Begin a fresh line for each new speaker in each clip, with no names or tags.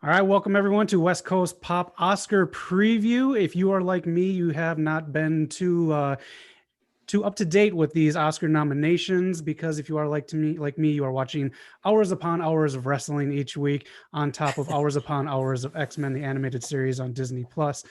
All right, welcome everyone to West Coast Pop Oscar Preview. If you are like me, you have not been too up to date with these Oscar nominations, because if you are like me, you are watching hours upon hours of wrestling each week, on top of hours upon hours of X-Men the animated series on Disney Plus,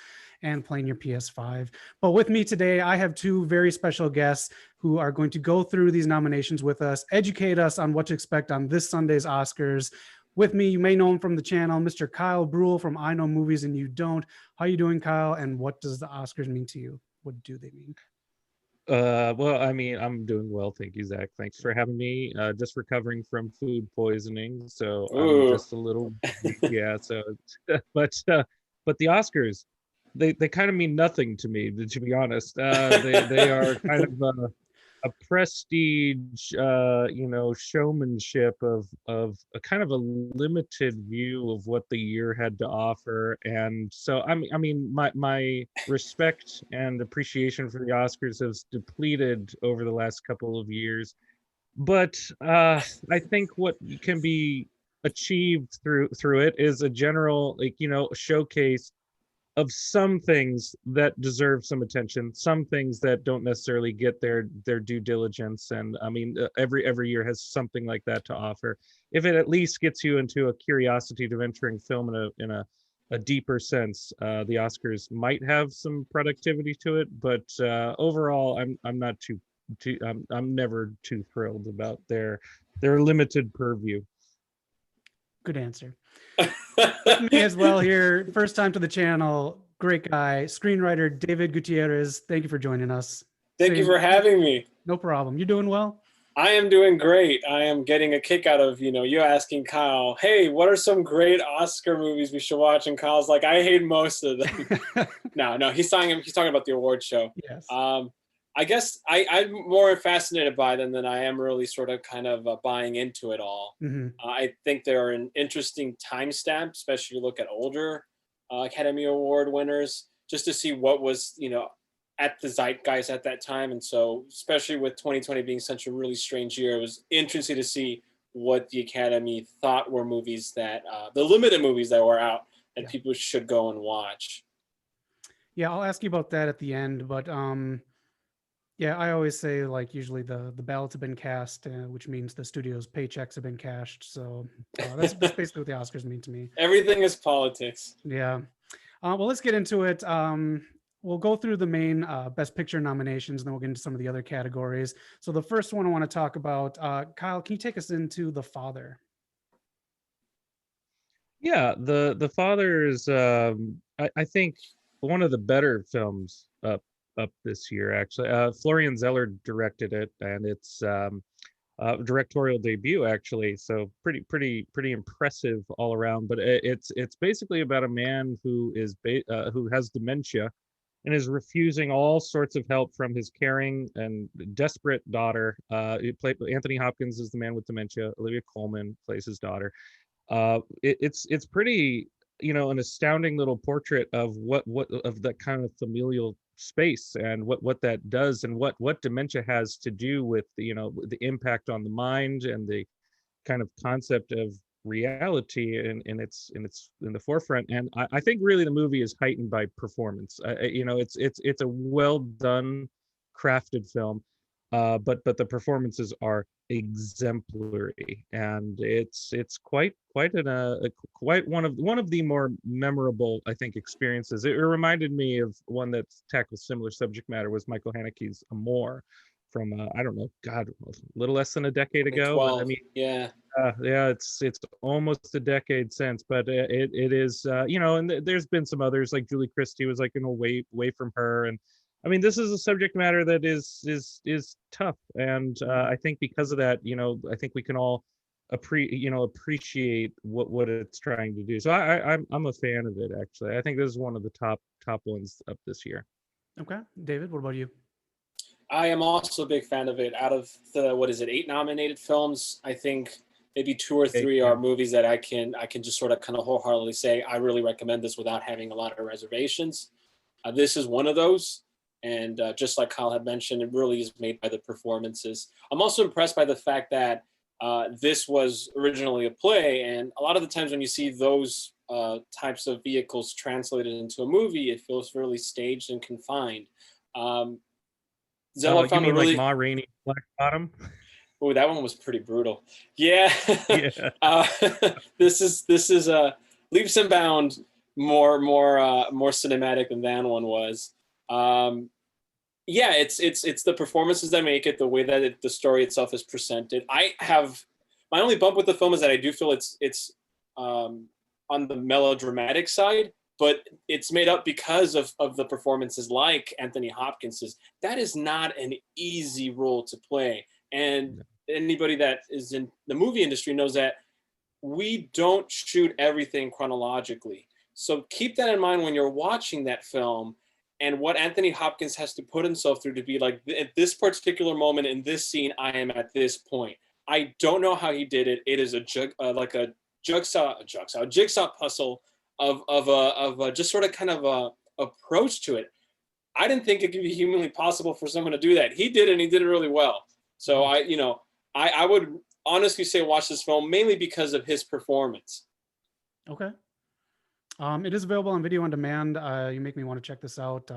and playing your PS5. But with me today, I have two very special guests who are going to go through these nominations with us, educate us on what to expect on this Sunday's Oscars. With me, you may know him from the channel, Mr. Kyle Bruehl from I Know Movies and You Don't. How you doing, Kyle? And what does the Oscars mean to you? What do they mean?
Well, I mean, I'm doing well, thank you, Zach. Thanks for having me. Just recovering from food poisoning, so I'm
Ooh.
just a little, yeah. So, but the Oscars, they kind of mean nothing to me, to be honest. They are kind of a prestige, showmanship of a kind of a limited view of what the year had to offer. And so I mean my respect and appreciation for the Oscars has depleted over the last couple of years. But I think what can be achieved through it is a general, showcase of some things that deserve some attention, some things that don't necessarily get their due diligence. And I mean, every year has something like that to offer. If it at least gets you into a curiosity to entering film in a deeper sense, the Oscars might have some productivity to it. But overall, I'm not too I'm never too thrilled about their limited purview.
Good answer. With me as well here, first time to the channel, great guy, screenwriter David Gutierrez. Thank you for joining us.
Thank you for having me.
No problem. You doing well?
I am doing great. I am getting a kick out of, you asking Kyle, hey, what are some great Oscar movies we should watch? And Kyle's like, I hate most of them. No, he's talking about the award show.
Yes.
I guess I'm more fascinated by them than I am really sort of kind of buying into it all.
Mm-hmm.
I think they're an interesting timestamp, especially if you look at older Academy Award winners, just to see what was, at the zeitgeist at that time. And so, especially with 2020 being such a really strange year, it was interesting to see what the Academy thought were movies that, the limited movies that were out that people should go and watch.
Yeah, I'll ask you about that at the end, but yeah, I always say, like, usually the ballots have been cast, which means the studio's paychecks have been cashed. So that's basically what the Oscars mean to me.
Everything is politics.
Yeah. Well, let's get into it. We'll go through the main Best Picture nominations, and then we'll get into some of the other categories. So the first one I want to talk about, Kyle, can you take us into The Father?
Yeah, the Father is I think one of the better films up this year, actually. Florian Zeller directed it, and it's directorial debut, actually. So pretty impressive all around. But it's basically about a man who who has dementia and is refusing all sorts of help from his caring and desperate daughter. Anthony Hopkins is the man with dementia. Olivia Colman plays his daughter. It's pretty, an astounding little portrait of what of that kind of familial space, and what that does, and what dementia has to do with the impact on the mind, and the kind of concept of reality in the forefront. And I think really the movie is heightened by performance. It's a well done, crafted film, but the performances are exemplary, and it's quite one of the more memorable, I think, experiences. It reminded me of one that tackles similar subject matter, was Michael Haneke's Amour from I don't know, God, a little less than a decade ago.
12.
I mean,
yeah,
it's almost a decade since, but it is, and there's been some others, like Julie Christie was like away from her. And I mean, this is a subject matter that is tough, and I think because of that, I think we can all appreciate what it's trying to do. So I'm a fan of it, actually. I think this is one of the top ones up this year.
Okay, David, what about you?
I am also a big fan of it. Out of the 8 nominated films, I think maybe 2 or 3 are movies that I can just sort of kind of wholeheartedly say I really recommend this without having a lot of reservations. This is one of those, and just like Kyle had mentioned, it really is made by the performances. I'm also impressed by the fact that this was originally a play, and a lot of the times when you see those types of vehicles translated into a movie, it feels really staged and confined. Zella
You
found a
mean like
really
Ma Rainey, Black Bottom?
oh, that one was pretty brutal. Yeah.
Yeah.
This is leaps and bounds more cinematic than that one was. Yeah, it's the performances that make it, the way that the story itself is presented. I have my only bump with the film is that I do feel it's on the melodramatic side, but it's made up because of the performances like Anthony Hopkins's. That is not an easy role to play, and anybody that is in the movie industry knows that we don't shoot everything chronologically. So keep that in mind when you're watching that film, and what Anthony Hopkins has to put himself through to be like, at this particular moment in this scene, I am at this point. I don't know how he did it. It is a jigsaw puzzle of a just sort of kind of a approach to it. I didn't think it could be humanly possible for someone to do that. He did it, and he did it really well. So I would honestly say watch this film mainly because of his performance.
Okay. It is available on video on demand. You make me want to check this out.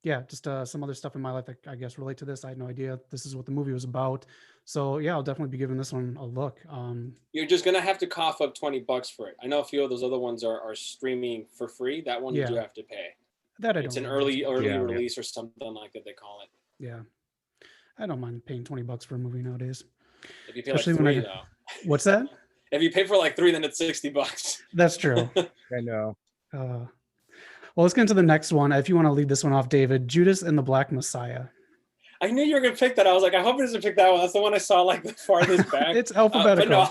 Yeah, just some other stuff in my life that I guess relate to this. I had no idea this is what the movie was about. So yeah, I'll definitely be giving this one a look.
You're just gonna have to cough up $20 for it. I know a few of those other ones are streaming for free. That one you do have to pay.
That
it's an early release or something like that they call it.
Yeah, I don't mind paying $20 for a movie nowadays.
If you pay especially like 3 though.
What's that?
If you pay for like 3, then it's $60.
That's true.
I know.
Well, let's get into the next one. If you want to lead this one off, David, Judas and the Black Messiah.
I knew you were gonna pick that. I was like, I hope it doesn't pick that one. That's the one I saw like the farthest back.
It's alphabetical.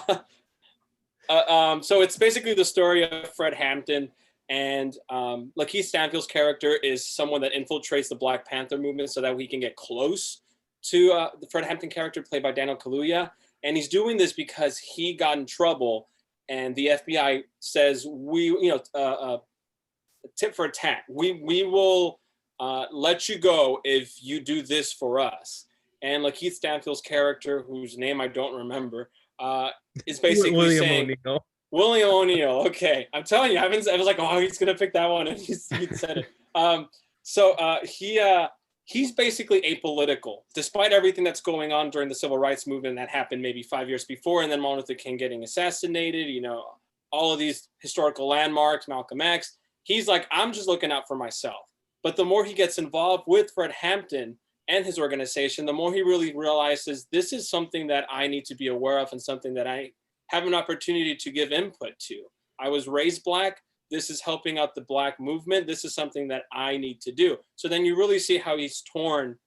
So it's basically the story of Fred Hampton, and Lakeith Stanfield's character is someone that infiltrates the Black Panther movement so that he can get close to the Fred Hampton character played by Daniel Kaluuya. And he's doing this because he got in trouble, and the FBI says tip for tat. We will let you go if you do this for us. And Lakeith Stanfield's character, whose name I don't remember, is basically saying William O'Neill. Okay, I'm telling you, I was like, oh, he's gonna pick that one, and he said it. He's basically apolitical, despite everything that's going on during the civil rights movement that happened maybe 5 years before, and then Martin Luther King getting assassinated. All of these historical landmarks, Malcolm X. He's like, I'm just looking out for myself. But the more he gets involved with Fred Hampton and his organization, the more he really realizes this is something that I need to be aware of and something that I have an opportunity to give input to. I was raised Black. This is helping out the Black movement. This is something that I need to do. So then you really see how he's torn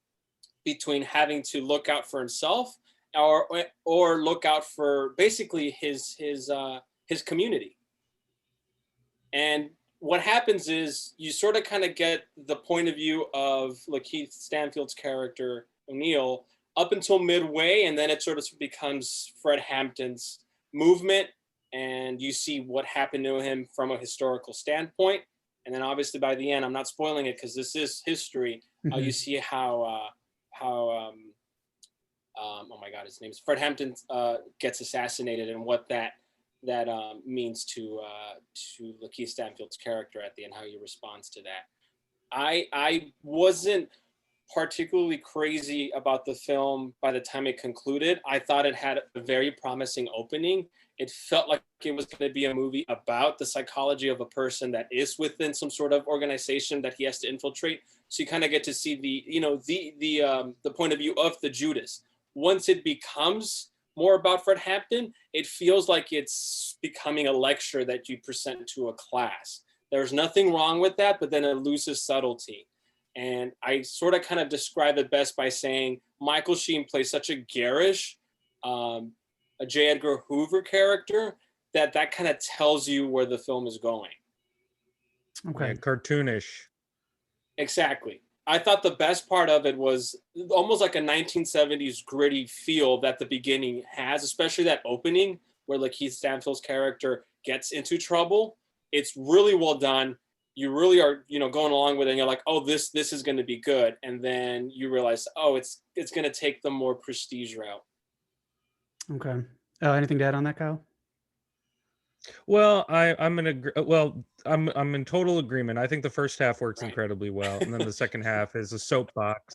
between having to look out for himself or look out for basically his community. And what happens is you sort of kind of get the point of view of Lakeith Stanfield's character, O'Neill, up until midway, and then it sort of becomes Fred Hampton's movement, and you see what happened to him from a historical standpoint. And then obviously by the end, I'm not spoiling it because this is history, you see how oh my God, his name's Fred Hampton gets assassinated, and what that means to Lakeith Stanfield's character at the end, how he responds to that. I wasn't particularly crazy about the film by the time it concluded. I thought it had a very promising opening. It felt like it was going to be a movie about the psychology of a person that is within some sort of organization that he has to infiltrate. So you kind of get to see the point of view of the Judas. Once it becomes more about Fred Hampton, it feels like it's becoming a lecture that you present to a class. There's nothing wrong with that, but then it loses subtlety. And I sort of kind of describe it best by saying Michael Sheen plays such a garish, a J. Edgar Hoover character that kind of tells you where the film is going.
Okay.
Yeah, cartoonish.
Exactly. I thought the best part of it was almost like a 1970s gritty feel that the beginning has, especially that opening where Lakeith Stanfield's character gets into trouble. It's really well done. You really are, going along with it, and you're like, oh, this is going to be good. And then you realize, oh, it's going to take the more prestige route.
Okay. Anything to add on that, Kyle?
Well, I'm in total agreement. I think the first half works
Right.
incredibly well, and then the second half is a soapbox.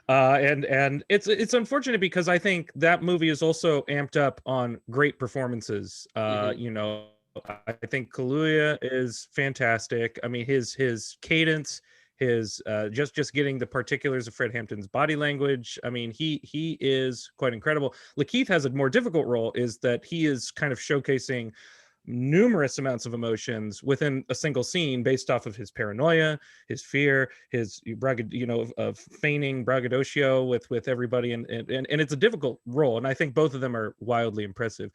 And it's unfortunate because I think that movie is also amped up on great performances.
Hmm.
I think Kaluuya is fantastic. I mean, his cadence, his just getting the particulars of Fred Hampton's body language. I mean, he is quite incredible. Lakeith has a more difficult role, is that he is kind of showcasing numerous amounts of emotions within a single scene based off of his paranoia, his fear, his of feigning braggadocio with everybody, and it's a difficult role, and I think both of them are wildly impressive.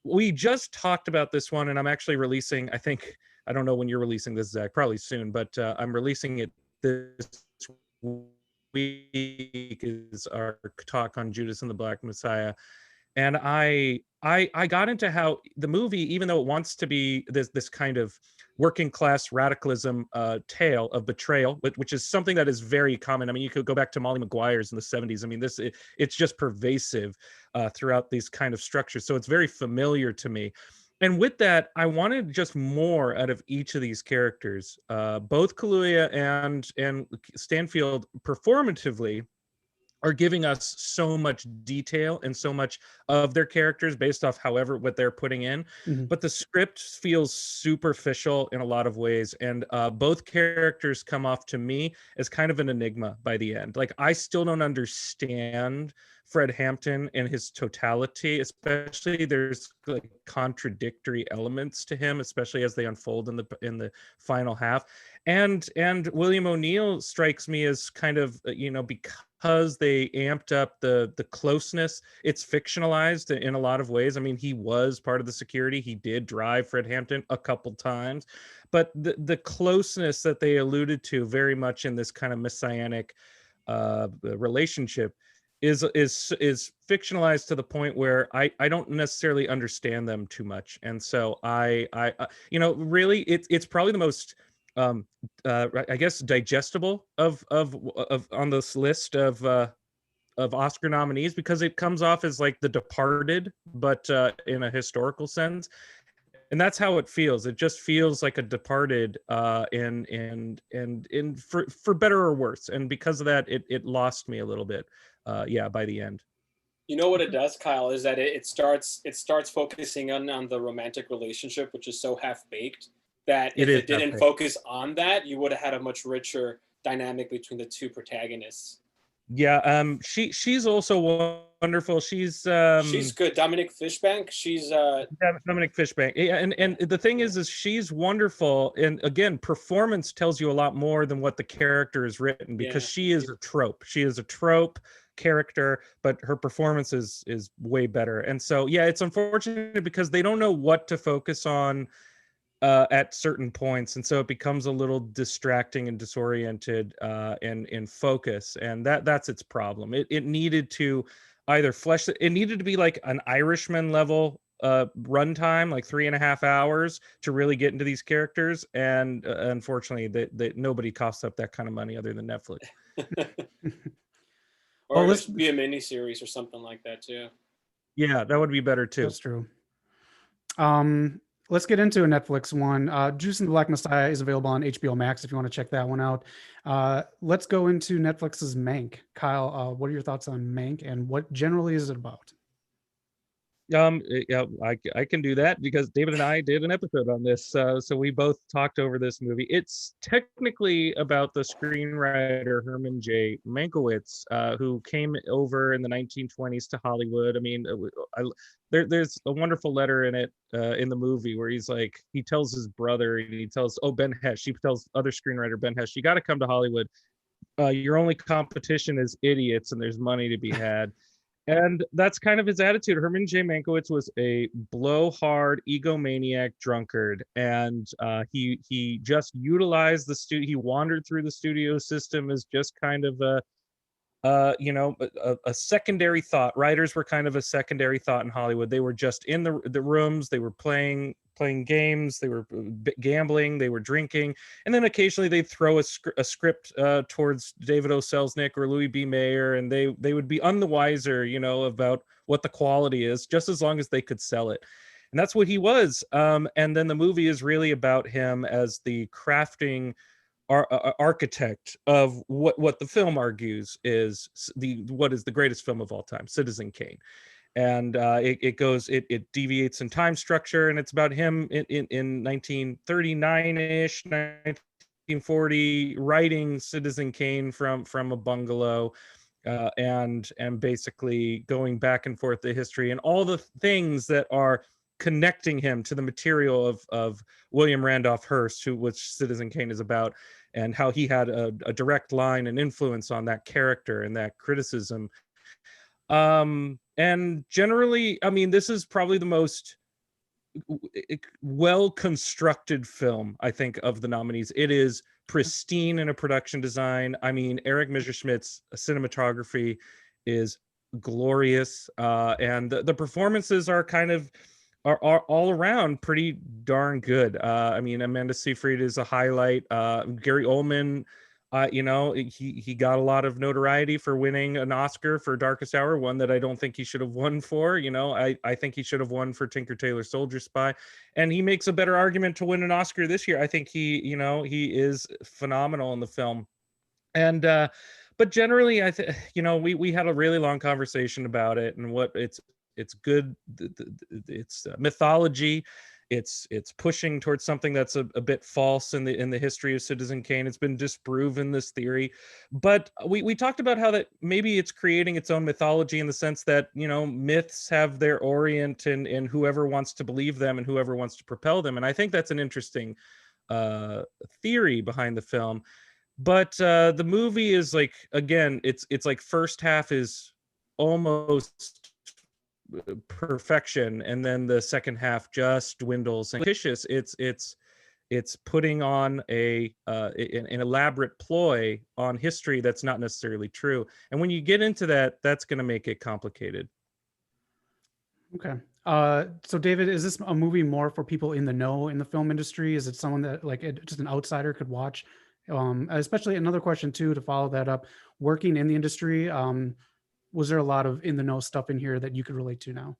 We just talked about this one, and I'm actually releasing, I think, I don't know when you're releasing this, Zach, probably soon, but I'm releasing it this week, is our talk on Judas and the Black Messiah. And I got into how the movie, even though it wants to be this kind of working class radicalism tale of betrayal, which is something that is very common. I mean, you could go back to Molly Maguire's in the 70s. I mean, it's just pervasive throughout these kind of structures. So it's very familiar to me. And with that, I wanted just more out of each of these characters. Both Kaluuya and Stanfield performatively are giving us so much detail and so much of their characters based off however what they're putting in,
Mhm.
but the script feels superficial in a lot of ways, and both characters come off to me as kind of an enigma by the end. Like, I still don't understand Fred Hampton in his totality, especially there's like contradictory elements to him, especially as they unfold in the final half. And William O'Neill strikes me as kind of because they amped up the closeness, it's fictionalized in a lot of ways. I mean, he was part of the security, he did drive Fred Hampton a couple times, but the closeness that they alluded to very much in this kind of messianic relationship is fictionalized to the point where I don't necessarily understand them too much. And so really it's probably the most I guess digestible of on this list of Oscar nominees, because it comes off as like The Departed, but in a historical sense, and that's how it feels. It just feels like a Departed, in for better or worse. And because of that, it lost me a little bit. By the end.
You know what it does, Kyle, is that it starts focusing on the romantic relationship, which is so half baked that
It
if
is
it didn't
epic.
focus on that, you would have had a much richer dynamic between the two protagonists.
Yeah, she's also wonderful.
She's good. Dominic Fishbank.
Yeah, Dominic Fishbank. Yeah, and the thing is she's wonderful. And again, performance tells you a lot more than what the character is written, because
Yeah.
she is a trope. She is a trope character, but her performance is way better. And so yeah, it's unfortunate because they don't know what to focus on at certain points, and so it becomes a little distracting and disoriented in focus, and that's its problem. It needed to either it needed to be like an Irishman level runtime, like 3.5 hours, to really get into these characters, and unfortunately that nobody costs up that kind of money other than Netflix.
Well,
Or
let's.
just be a mini series or something like that too.
Yeah, that would be better too.
That's true. Um, let's get into a Netflix one. Juice and the Black Messiah is available on HBO Max if you want to check that one out. Let's go into Netflix's Mank. Kyle, what are your thoughts on Mank, and what generally is it about?
Yeah, I can do that because David and I did an episode on this, so we both talked over this movie. It's technically about the screenwriter Herman J. Mankiewicz, who came over in the 1920s to Hollywood. I mean, there's a wonderful letter in it, in the movie, where he tells his brother, and he tells Ben Hesh, he tells other screenwriter Ben Hesh, you got to come to Hollywood. Your only competition is idiots, and there's money to be had. And that's kind of his attitude. Herman J. Mankiewicz was a blowhard, egomaniac drunkard, and he just utilized the studio. He wandered through the studio system as just kind of a secondary thought. Writers were kind of a secondary thought in Hollywood. They were just in the rooms. They were playing games. They were gambling. They were drinking, and then occasionally they'd throw a script towards David O. Selznick or Louis B. Mayer, and they would be none the wiser, about what the quality is, just as long as they could sell it. and that's what he was. And then the movie is really about him as the crafting architect of what the film argues is what is the greatest film of all time, Citizen Kane. And it deviates in time structure, and it's about him in 1939-ish, 1940, writing Citizen Kane from a bungalow, and basically going back and forth the history and all the things that are connecting him to the material of William Randolph Hearst, which Citizen Kane is about, and how he had a direct line and influence on that character and that criticism. And generally, I mean, this is probably the most well constructed film, I think, of the nominees. It is pristine in a production design. I mean, Eric Messerschmidt's cinematography is glorious, and the performances are kind of are all around pretty darn good. I mean, Amanda Seyfried is a highlight. Gary Oldman, he got a lot of notoriety for winning an Oscar for Darkest Hour, one that I don't think he should have won for. I think he should have won for Tinker Tailor Soldier Spy, and he makes a better argument to win an Oscar this year. I think he is phenomenal in the film. And but generally, we had a really long conversation about it, and what it's good. It's mythology. It's pushing towards something that's a bit false in the history of Citizen Kane. It's been disproven, this theory, but we talked about how that maybe it's creating its own mythology in the sense that myths have their orient in whoever wants to believe them and whoever wants to propel them, and I think that's an interesting theory behind the film. But the movie is like, again, it's like first half is almost perfection, and then the second half just dwindles. And it's putting on an elaborate ploy on history that's not necessarily true, and when you get into that, that's going to make it complicated.
Okay. So David, is this a movie more for people in the know in the film industry? Is it someone that just an outsider could watch? Especially another question too, to follow that up, working in the industry, was there a lot of in the know stuff in here that you could relate to now?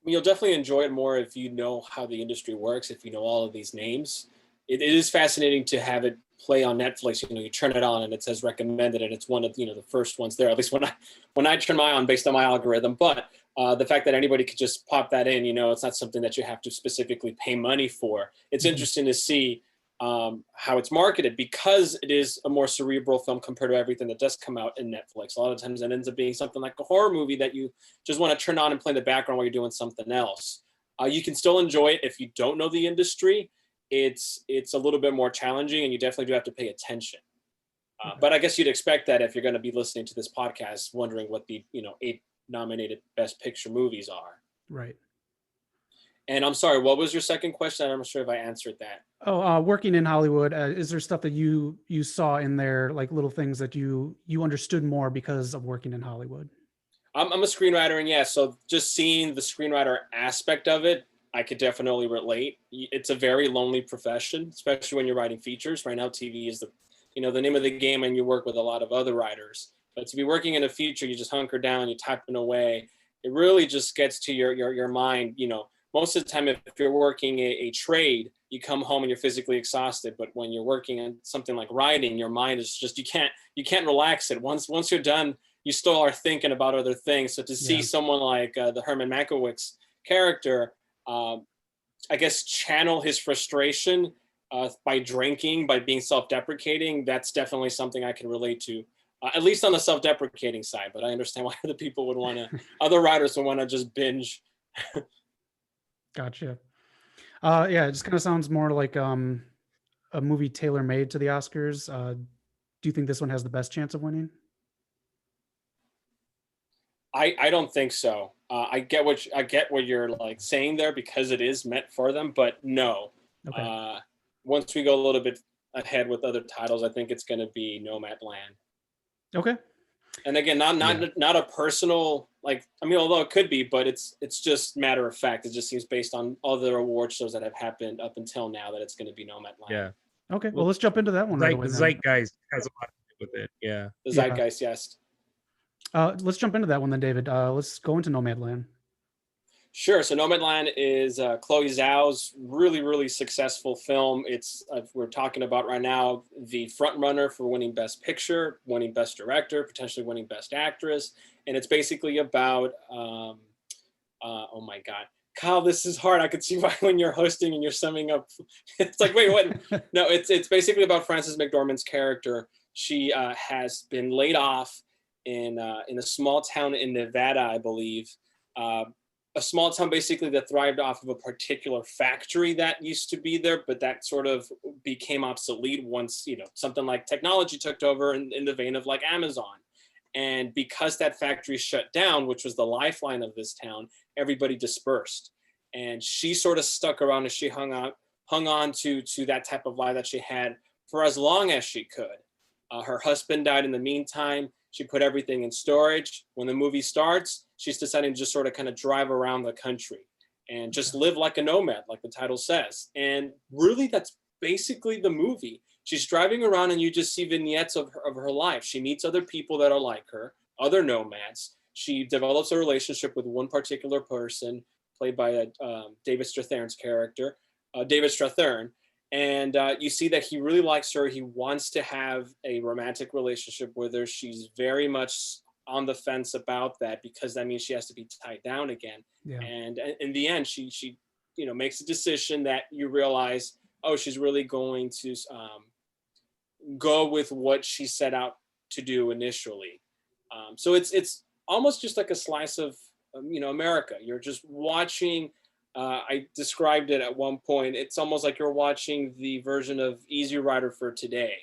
You'll definitely enjoy it more if you know how the industry works, if you know all of these names. It is fascinating to have it play on Netflix. You turn it on and it says recommended, and it's one of the first ones there. At least when I turn my on based on my algorithm. But the fact that anybody could just pop that in, it's not something that you have to specifically pay money for. It's interesting to see how it's marketed, because it is a more cerebral film compared to everything that does come out in Netflix. A lot of times it ends up being something like a horror movie that you just want to turn on and play in the background while you're doing something else. You can still enjoy it if you don't know the industry. It's a little bit more challenging, and you definitely do have to pay attention. But I guess you'd expect that if you're going to be listening to this podcast, wondering what the 8 nominated Best Picture movies are.
Right.
And I'm sorry, what was your second question? I'm not sure if I answered that.
Oh, working in Hollywood, is there stuff that you saw in there, like little things that you understood more because of working in Hollywood?
I'm a screenwriter, and so just seeing the screenwriter aspect of it, I could definitely relate. It's a very lonely profession, especially when you're writing features. Right now, TV is the name of the game, and you work with a lot of other writers. But to be working in a feature, you just hunker down, you're typing away. It really just gets to your mind. Most of the time, if you're working a trade, you come home and you're physically exhausted. But when you're working on something like writing, your mind is just, you can't relax it. Once you're done, you still are thinking about other things. So to see someone like the Herman Mankiewicz character, I guess, channel his frustration by drinking, by being self-deprecating, that's definitely something I can relate to. At least on the self-deprecating side, but I understand why other people would want to, other writers would want to just binge.
Gotcha. It just kind of sounds more like a movie tailor-made to the Oscars. Do you think this one has the best chance of winning?
I don't think so. I get what you're saying there, because it is meant for them, but no. Okay. Once we go a little bit ahead with other titles, I think it's going to be Nomadland.
Okay.
And again, not a personal, although it could be, but it's just matter of fact. It just seems based on other award shows that have happened up until now that it's going to be Nomadland.
Yeah. Okay. Well, let's jump into that one right away.
Zeitgeist has a lot to do with it. Yeah.
The Zeitgeist, yes.
Let's jump into that one then, David. Let's go into Nomadland.
Sure. So Nomadland is Chloe Zhao's really, really successful film. It's we're talking about right now the front runner for winning Best Picture, winning Best Director, potentially winning Best Actress, and it's basically about oh my God, Kyle, this is hard. I could see why when you're hosting and you're summing up, it's like wait, what? No, it's basically about Frances McDormand's character. She has been laid off in a small town in Nevada, I believe. Uh, a small town basically that thrived off of a particular factory that used to be there, but that sort of became obsolete once, something like technology took over in the vein of like Amazon. And because that factory shut down, which was the lifeline of this town, everybody dispersed. And she sort of stuck around and she hung on to that type of life that she had for as long as she could. Her husband died in the meantime. She put everything in storage. When the movie starts, she's deciding to just sort of kind of drive around the country and just live like a nomad, like the title says. And really, that's basically the movie. She's driving around and you just see vignettes of her life. She meets other people that are like her, other nomads. She develops a relationship with one particular person, played by David Strathern's character, David Strathern. And you see that he really likes her. He wants to have a romantic relationship with her. She's very much on the fence about that because that means she has to be tied down again. Yeah. And in the end, she makes a decision that you realize, oh, she's really going to go with what she set out to do initially. So it's almost just like a slice of America. You're just watching. I described it at one point. It's almost like you're watching the version of Easy Rider for today.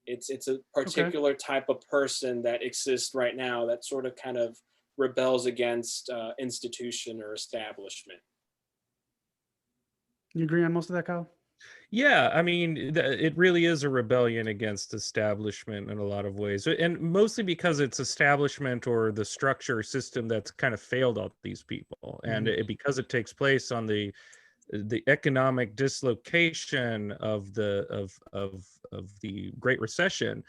It's a particular type of person that exists right now that sort of kind of rebels against institution or establishment.
You agree on most of that, Kyle?
Yeah, I mean, it really is a rebellion against establishment in a lot of ways, and mostly because it's establishment or the structure or system that's kind of failed all these people, and because it takes place on the economic dislocation of the Great Recession.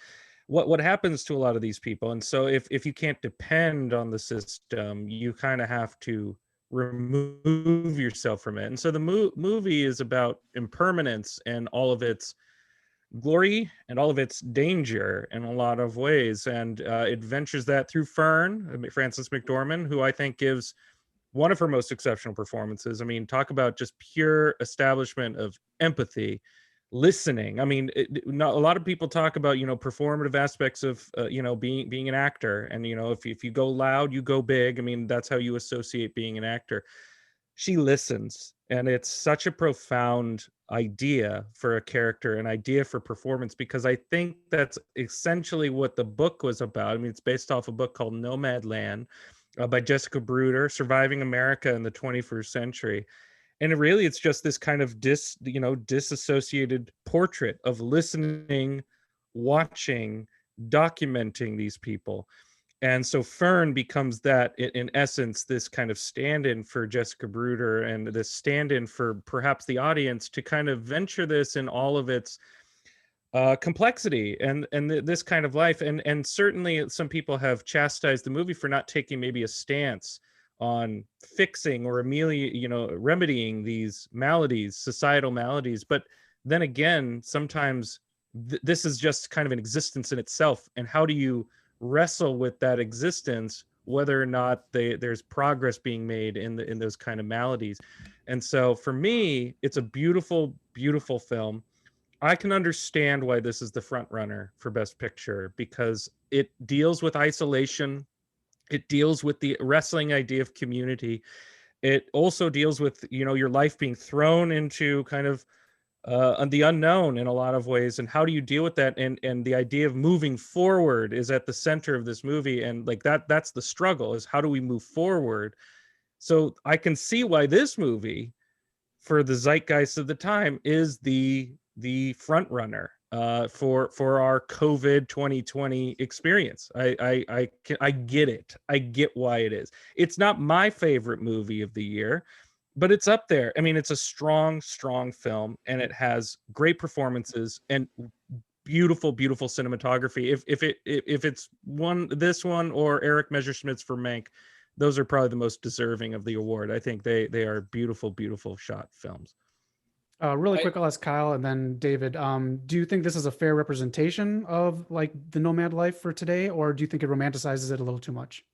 What happens to a lot of these people? And so if you can't depend on the system, you kind of have to remove yourself from it. And so the movie is about impermanence and all of its glory and all of its danger in a lot of ways. And it ventures that through Fern, Frances McDormand, who I think gives one of her most exceptional performances. I mean, talk about just pure establishment of empathy, listening. I mean, not a lot of people talk about, performative aspects of, being an actor. And, if you go loud, you go big. I mean, that's how you associate being an actor. She listens, and it's such a profound idea for a character, an idea for performance, because I think that's essentially what the book was about. I mean, it's based off a book called Nomadland by Jessica Bruder, Surviving America in the 21st Century. And it's just this kind of disassociated portrait of listening, watching, documenting these people. And so Fern becomes that, in essence, this kind of stand-in for Jessica Bruder and this stand-in for perhaps the audience to kind of venture this in all of its complexity and this kind of life. And certainly some people have chastised the movie for not taking maybe a stance on fixing or remedying these maladies, societal maladies. But then again, sometimes this is just kind of an existence in itself. And how do you wrestle with that existence, whether or not there's progress being made in those kind of maladies? And so for me, it's a beautiful, beautiful film. I can understand why this is the front runner for Best Picture, because it deals with isolation. It deals with the wrestling idea of community. It also deals with, your life being thrown into kind of the unknown in a lot of ways. And how do you deal with that? And the idea of moving forward is at the center of this movie. And like that's the struggle, is how do we move forward? So I can see why this movie, for the zeitgeist of the time, is the front runner for our COVID 2020 experience. I get it. I get why it is. It's not my favorite movie of the year, but it's up there. I mean, it's a strong film, and it has great performances and beautiful, beautiful cinematography. If it's this one or Eric Messerschmitt's for Mank, those are probably the most deserving of the award. I think they are beautiful, beautiful shot films.
Really quick, I'll ask Kyle and then David. Do you think this is a fair representation of like the nomad life for today, or do you think it romanticizes it a little too much?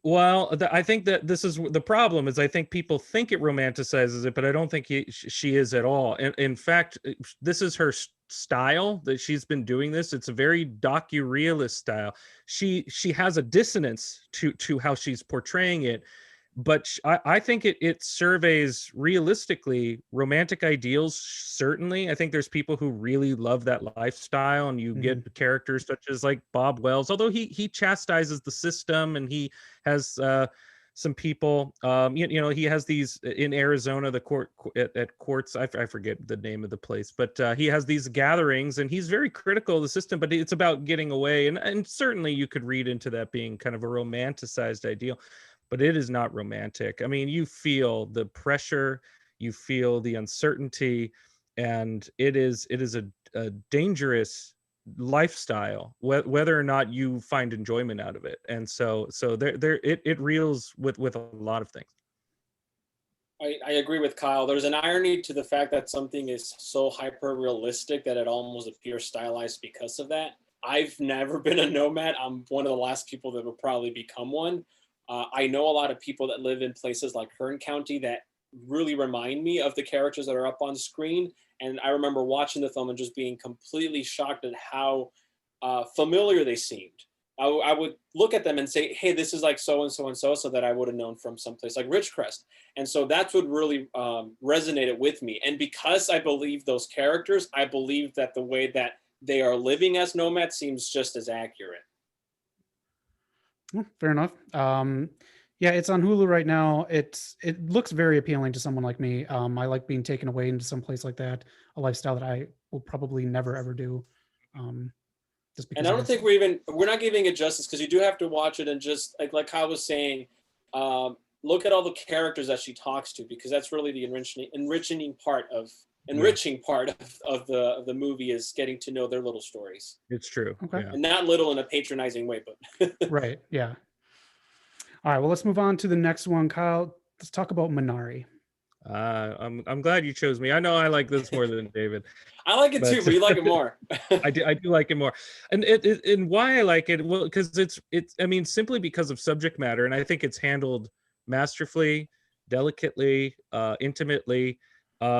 Well, I think that this is the problem is I think people think it romanticizes it, but I don't think she is at all. In fact, this is her style that she's been doing this. It's a very docu-realist style. She has a dissonance to how she's portraying it, but I think it surveys realistically romantic ideals. Certainly, I think there's people who really love that lifestyle, and you get characters such as like Bob Wells, although he chastises the system, and he has some people. He has these in Arizona, the court at courts. I forget the name of the place, but he has these gatherings, and he's very critical of the system. But it's about getting away, and certainly you could read into that being kind of a romanticized ideal. But it is not romantic. I mean, you feel the pressure, you feel the uncertainty, and it is a dangerous lifestyle, whether or not you find enjoyment out of it. And so it reels with a lot of things.
I agree with Kyle. There's an irony to the fact that something is so hyper realistic that it almost appears stylized because of that. I've never been a nomad. I'm one of the last people that will probably become one. I know a lot of people that live in places like Kern County that really remind me of the characters that are up on screen. And I remember watching the film and just being completely shocked at how familiar they seemed. I would look at them and say, hey, this is like so-and-so and so that I would have known from someplace like Ridgecrest. And so that's what really resonated with me. And because I believe those characters, I believe that the way that they are living as nomads seems just as accurate.
Fair enough. Yeah, it's on Hulu right now. It looks very appealing to someone like me. I like being taken away into some place like that, a lifestyle that I will probably never ever do. Just because.
And I don't think we're not giving it justice, because you do have to watch it and just like Kyle was saying, look at all the characters that she talks to, because that's really the enriching part of the movie, is getting to know their little stories.
It's true.
Okay.
Yeah.
And not little in a patronizing way, but
Right. Yeah. All right. Well, let's move on to the next one, Kyle. Let's talk about Minari.
I'm glad you chose me. I know I like this more than David.
I like it too, but you like it more.
I do like it more, and and why I like it, well, because it's I mean, simply because of subject matter, and I think it's handled masterfully, delicately, intimately.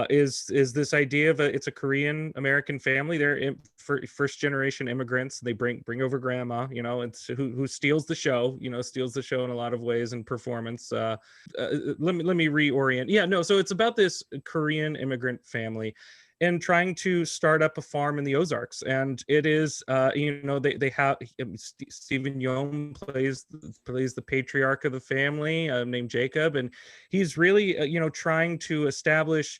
Is this idea of it's a Korean American family? They're first generation immigrants. They bring over grandma. It's who steals the show. Steals the show in a lot of ways in performance. Let me reorient. Yeah, no. So it's about this Korean immigrant family, and trying to start up a farm in the Ozarks. And it is, they have Stephen Yeun plays the patriarch of the family, named Jacob, and he's really, trying to establish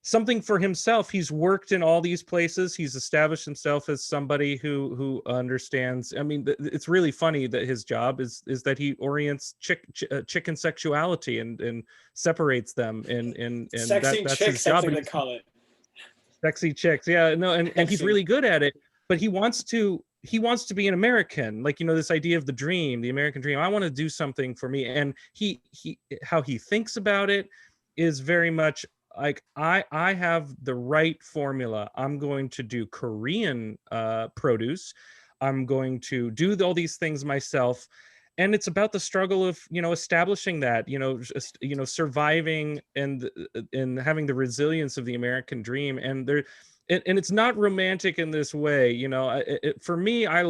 something for himself. He's worked in all these places. He's established himself as somebody who understands. I mean, it's really funny that his job is that he orients chicken sexuality and separates them. And
sexy
that's
chicks,
his job.
they call it.
Sexy chicks, yeah, no, and he's really good at it. But he wants to be an American, like, this idea of the dream, the American dream. I want to do something for me, and he how he thinks about it is very much like, I have the right formula. I'm going to do Korean produce. I'm going to do all these things myself. And it's about the struggle of, establishing that, surviving and having the resilience of the American dream. And it's not romantic in this way. For me, I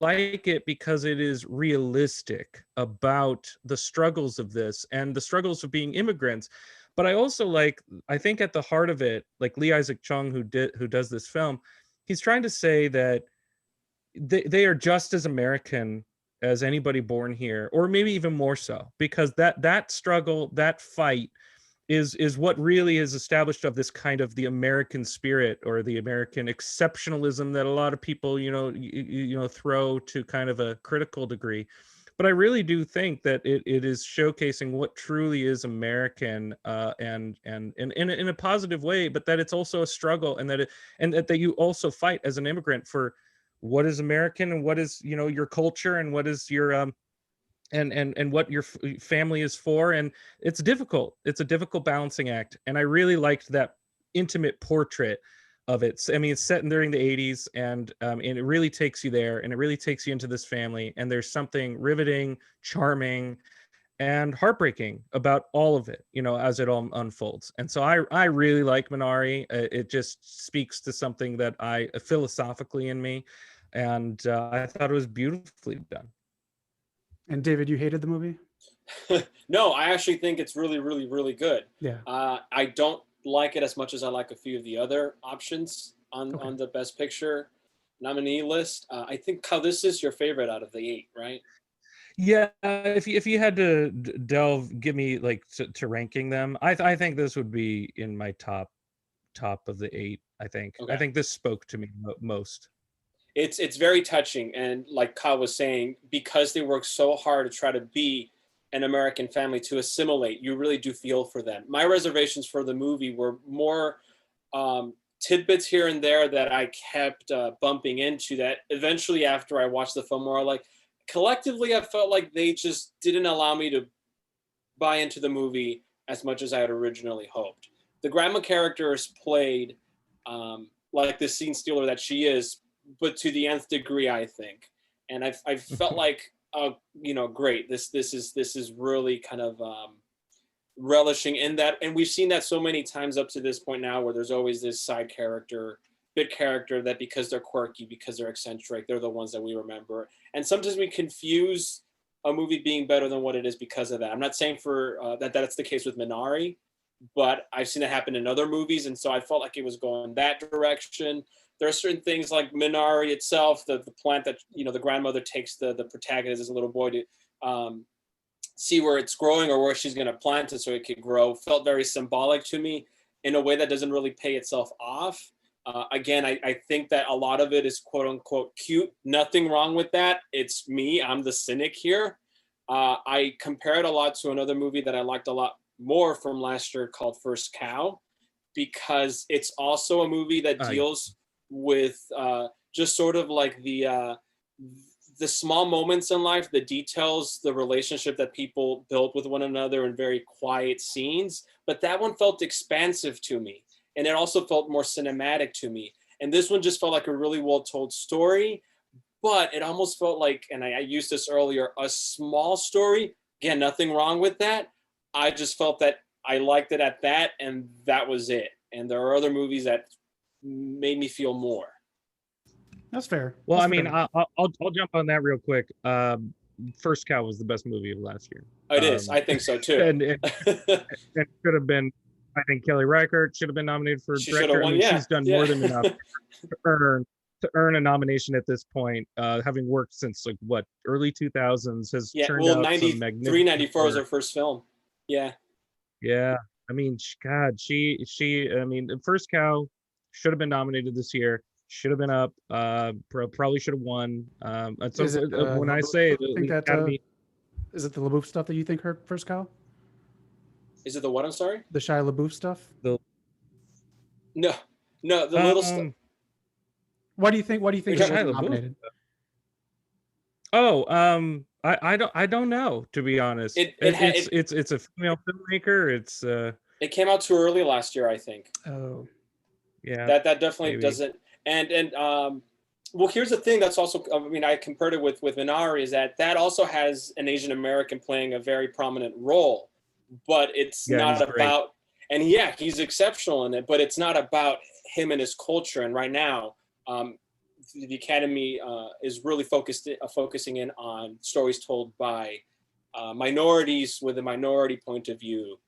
like it because it is realistic about the struggles of this and the struggles of being immigrants. But I also I think at the heart of it, like Lee Isaac Chung, who does this film, he's trying to say that they are just as American as anybody born here, or maybe even more so, because that struggle, that fight is what really is established of this kind of the American spirit, or the American exceptionalism that a lot of people, throw to kind of a critical degree. But I really do think that it is showcasing what truly is American, and in a positive way, but that it's also a struggle, and that you also fight as an immigrant for what is American, and what is, your culture, and what is your and what your family is for. And it's difficult. It's a difficult balancing act. And I really liked that intimate portrait of it. I mean, it's set during the 80s, and it really takes you there, and it really takes you into this family. And there's something riveting, charming, and heartbreaking about all of it, as it all unfolds. And so I really like Minari. It just speaks to something that I philosophically in me, and I thought it was beautifully done.
And David, you hated the movie?
No, I actually think it's really, really, really good.
Yeah.
I don't like it as much as I like a few of the other options on the Best Picture nominee list. I think, Kyle, this is your favorite out of the 8, right?
Yeah, if you had to give me like to ranking them, I think this would be in my top of the 8. I think this spoke to me most.
It's very touching, and like Kyle was saying, because they work so hard to try to be an American family, to assimilate, you really do feel for them. My reservations for the movie were more tidbits here and there that I kept bumping into, that eventually after I watched the film more, like, collectively I felt like they just didn't allow me to buy into the movie as much as I had originally hoped. The grandma character is played like the scene stealer that she is, but to the nth degree, I think. And I felt like, great. This is really kind of relishing in that. And we've seen that so many times up to this point now, where there's always this side character, bit character, that because they're quirky, because they're eccentric, they're the ones that we remember. And sometimes we confuse a movie being better than what it is because of that. I'm not saying for that's the case with Minari, but I've seen it happen in other movies. And so I felt like it was going that direction. There are certain things like Minari itself, the plant that, the grandmother takes the protagonist as a little boy to see where it's growing or where she's going to plant it so it could grow, felt very symbolic to me in a way that doesn't really pay itself off. Again, I think that a lot of it is quote unquote cute. Nothing wrong with that. It's me. I'm the cynic here. I compare it a lot to another movie that I liked a lot more from last year called First Cow, because it's also a movie that deals with just sort of like the small moments in life, the details, the relationship that people built with one another in very quiet scenes. But that one felt expansive to me. And it also felt more cinematic to me. And this one just felt like a really well-told story, but it almost felt like, and I used this earlier, a small story. Again, nothing wrong with that. I just felt that I liked it at that, and that was it. And there are other movies that made me feel more.
That's fair.
Well,
That's
I mean,
fair.
I'll jump on that real quick. First Cow was the best movie of last year.
It is. I think so too.
And it could have been. I think Kelly Reichardt should have been nominated for director.
Won,
She's done more than enough to earn a nomination at this point. Having worked since early 2000s, has turned out
93, 94 was her first film. Yeah.
Yeah. I mean, God, she. I mean, First Cow should have been nominated this year. Should have been up. Probably should have won. When I say the Academy,
is it the LaBeouf stuff that you think hurt First Cow?
Is it the what? I'm sorry.
The Shia LaBeouf stuff.
No, the little stuff.
Why do you think? It was nominated?
I don't know, to be honest. It's a female filmmaker.
It came out too early last year, I think.
Oh,
yeah. That definitely doesn't. And well, here's the thing that's also, I mean, I compared it with Minari, is that also has an Asian American playing a very prominent role, but it's not about. And yeah, he's exceptional in it, but it's not about him and his culture. And right now, the Academy is really focusing in on stories told by minorities with a minority point of view,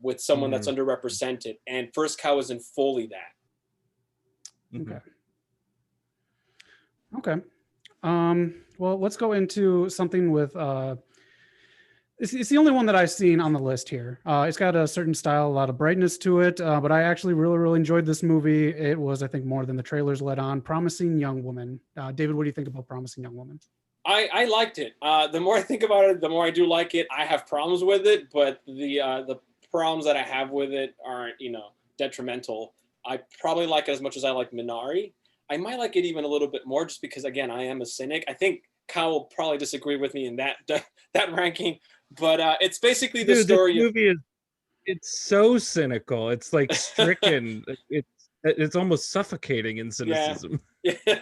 with someone that's underrepresented. And First Cow is in fully that.
Okay. Well, let's go into something with it's the only one that I've seen on the list here. It's got a certain style, a lot of brightness to it, but I actually really enjoyed this movie. It was, I think, more than the trailers let on. Promising Young Woman. David, what do you think about Promising Young Woman?
I liked it. The more I think about it, the more I do like it. I have problems with it, but the problems that I have with it aren't, detrimental. I probably like it as much as I like Minari. I might like it even a little bit more just because, again, I am a cynic. I think Kyle will probably disagree with me in that ranking, but it's basically the
Dude, this
story of
movie it's so cynical. It's like stricken. It's almost suffocating in
yeah.
cynicism.
Yeah.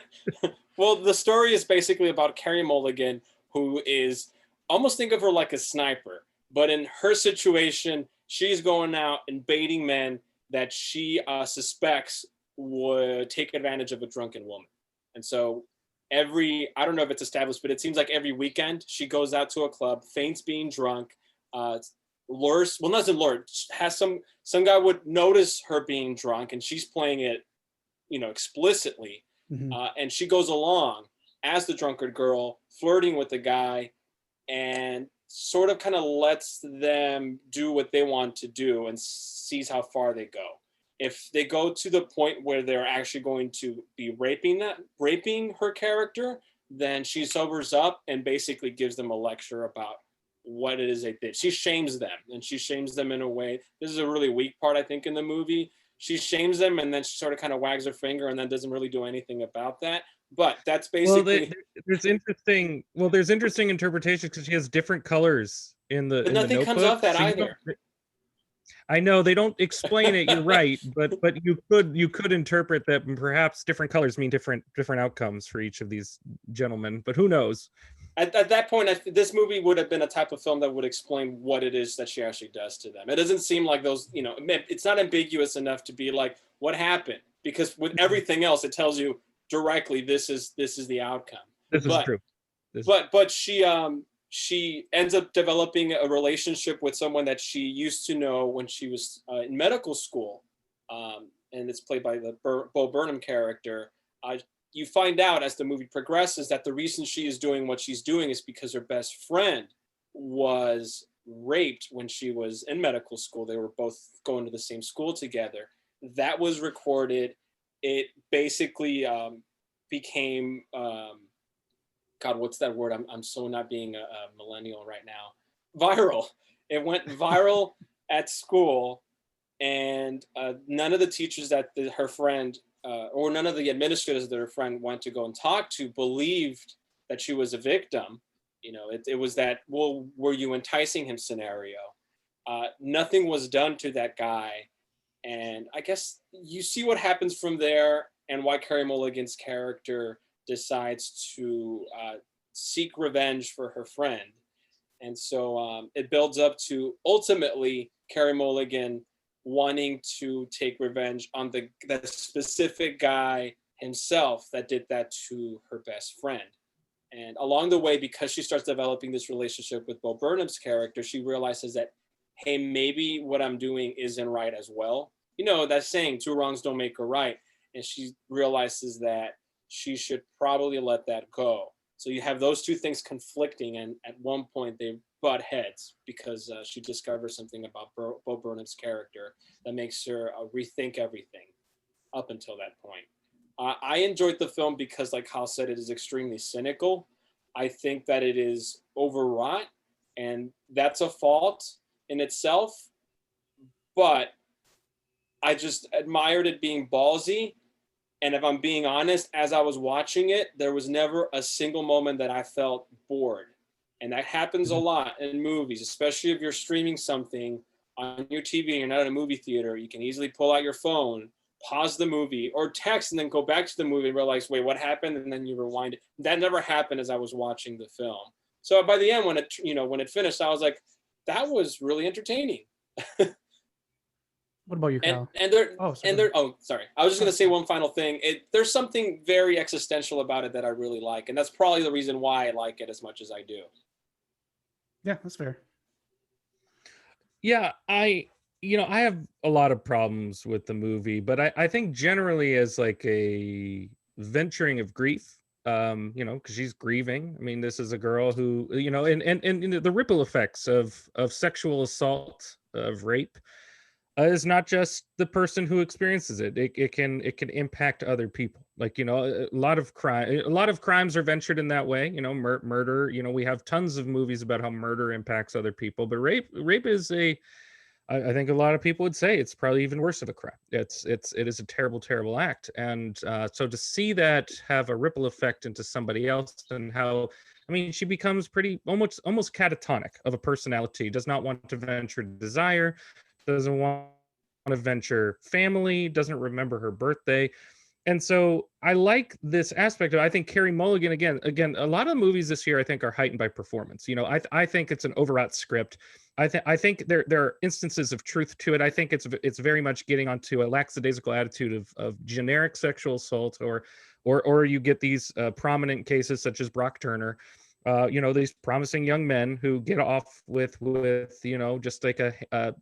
Well, the story is basically about Carrie Mulligan, who is almost, think of her like a sniper, but in her situation, she's going out and baiting men that she suspects would take advantage of a drunken woman. And so I don't know if it's established, but it seems like every weekend she goes out to a club, feigns being drunk, lures, well, doesn't lure, has some guy would notice her being drunk and she's playing it, explicitly.
Mhm.
And she goes along as the drunkard girl, flirting with the guy, and sort of kind of lets them do what they want to do and sees how far they go. If they go to the point where they're actually going to be raping her character, then she sobers up and basically gives them a lecture about what it is they did. She shames them, and she shames them in a way. This is a really weak part, I think, in the movie. She shames them, and then she sort of kind of wags her finger, and then doesn't really do anything about that. But that's basically.
There's interesting interpretations because she has different colors in the
But
in the
nothing comes
notebook.
off that
So
either.
I know they don't explain it. You're right, but you could interpret that perhaps different colors mean different outcomes for each of these gentlemen. But who knows?
At that point, this movie would have been a type of film that would explain what it is that she actually does to them. It doesn't seem like those, it's not ambiguous enough to be like, what happened? Because with everything else, it tells you directly, this is the outcome.
This is true.
But she ends up developing a relationship with someone that she used to know when she was in medical school, and it's played by the Bo Burnham character. You find out as the movie progresses that the reason she is doing what she's doing is because her best friend was raped when she was in medical school. They were both going to the same school together. That was recorded. It basically became, God, what's that word? I'm so not being a millennial right now. Viral. It went viral at school, and none of the teachers that her friend or none of the administrators that her friend went to go and talk to believed that she was a victim. It was that, well, were you enticing him scenario. Nothing was done to that guy. And I guess you see what happens from there and why Carey Mulligan's character decides to seek revenge for her friend. And so it builds up to ultimately Carey Mulligan wanting to take revenge on the specific guy himself that did that to her best friend. And along the way, because she starts developing this relationship with Bo Burnham's character, she realizes that, hey, maybe what I'm doing isn't right as well. That saying, two wrongs don't make a right. And she realizes that she should probably let that go. So you have those two things conflicting, and at one point they butt heads because she discovers something about Bo Burnham's character that makes her rethink everything up until that point. I enjoyed the film because, like Hal said, it is extremely cynical. I think that it is overwrought, and that's a fault in itself. But I just admired it being ballsy. And if I'm being honest, as I was watching it, there was never a single moment that I felt bored. And that happens a lot in movies, especially if you're streaming something on your TV and you're not in a movie theater. You can easily pull out your phone, pause the movie, or text and then go back to the movie and realize, wait, what happened? And then you rewind it. That never happened as I was watching the film. So by the end, when it finished, I was like, that was really entertaining.
What about you, Kyle?
Sorry. I was just going to say one final thing. There's something very existential about it that I really like. And that's probably the reason why I like it as much as I do.
Yeah, that's fair.
Yeah, I have a lot of problems with the movie, but I think generally as like a venturing of grief, because she's grieving. I mean, this is a girl who, and the ripple effects of sexual assault, of rape, is not just the person who experiences it. It can impact other people. Like, a lot of crimes are ventured in that way. Murder. We have tons of movies about how murder impacts other people, but rape is a I think a lot of people would say it's probably even worse of a crime. It is a terrible, terrible act. And so to see that have a ripple effect into somebody else, and how, I mean, she becomes pretty almost catatonic of a personality, does not want to venture desire, doesn't want to venture family, doesn't remember her birthday. And so I like this aspect of, I think Carey Mulligan, again, a lot of movies this year I think are heightened by performance. I think it's an overwrought script. I think there are instances of truth to it. I think it's very much getting onto a lackadaisical attitude of generic sexual assault, or you get these prominent cases such as Brock Turner, these promising young men who get off with just like a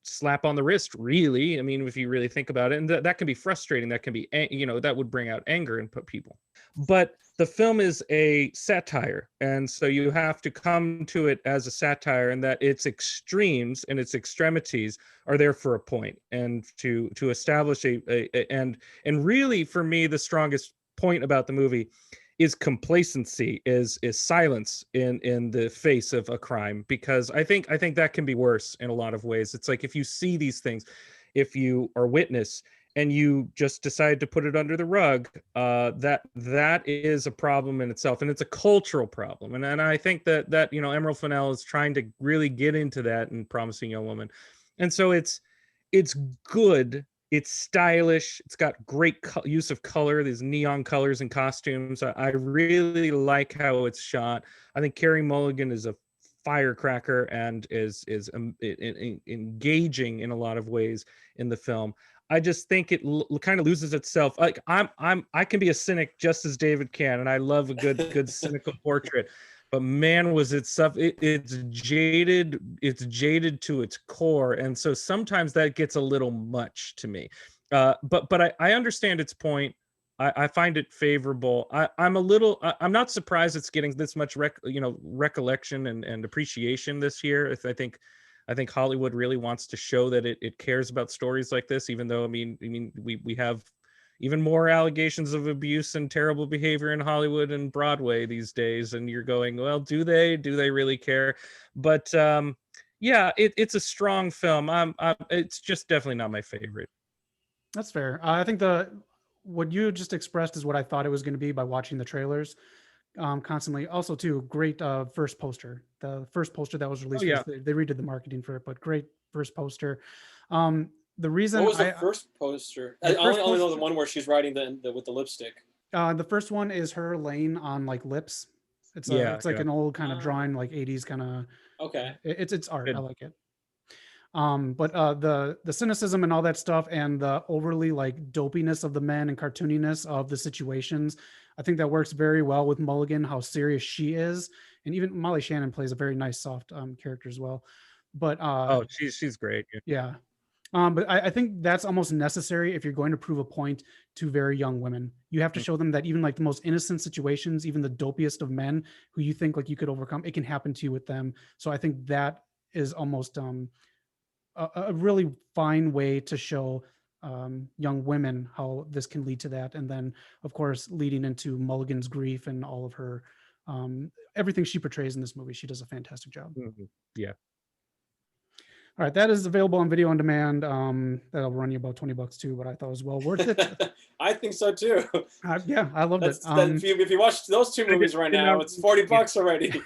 slap on the wrist, really. I mean, if you really think about it, and that can be frustrating, that can be that would bring out anger in people. But the film is a satire, and so you have to come to it as a satire, and that its extremes and its extremities are there for a point, and to establish and really, for me, the strongest point about the movie is complacency, is silence in the face of a crime, because I think that can be worse in a lot of ways. It's like, if you see these things, if you are witness and you just decide to put it under the rug, that is a problem in itself, and it's a cultural problem. And I think that Emerald Fennell is trying to really get into that in Promising Young Woman. And so it's good. It's stylish. It's got great use of color, these neon colors and costumes. I really like how it's shot. I think Carey Mulligan is a firecracker and is engaging in a lot of ways in the film. I just think it kind of loses itself. Like, I can be a cynic just as David can, and I love a good cynical portrait. But man, was it stuff. It's jaded. It's jaded to its core, and so sometimes that gets a little much to me. But I understand its point. I find it favorable. I'm not surprised it's getting this much recollection and appreciation this year. I think Hollywood really wants to show that it cares about stories like this, even though I mean we have even more allegations of abuse and terrible behavior in Hollywood and Broadway these days. And you're going, well, do they really care? But yeah, it's a strong film. It's just definitely not my favorite.
That's fair. I think what you just expressed is what I thought it was going to be by watching the trailers constantly. Also, too, great first poster. The first poster that was released, they redid the marketing for it, but great first poster. The reason,
what was the first poster? I only know the one where she's writing with the lipstick.
The first one is her laying on like lips. It's like an old kind of drawing, like 80s kind of.
Okay.
It's art.
Good.
I like it. But the cynicism and all that stuff, and the overly like dopiness of the men and cartooniness of the situations, I think that works very well with Mulligan, how serious she is. And even Molly Shannon plays a very nice soft character as well. But
she's great.
Yeah. But I think that's almost necessary if you're going to prove a point to very young women. You have to show them that even like the most innocent situations, even the dopiest of men who you think like you could overcome, it can happen to you with them. So I think that is almost a really fine way to show young women how this can lead to that. And then, of course, leading into Mulligan's grief and all of her, everything she portrays in this movie. She does a fantastic job.
Mm-hmm. Yeah.
All right, that is available on video on demand. That'll run you about $20 too, but I thought it was well worth it.
I think so too.
Yeah, I loved it.
If you watch those two movies right now, it's $40 already.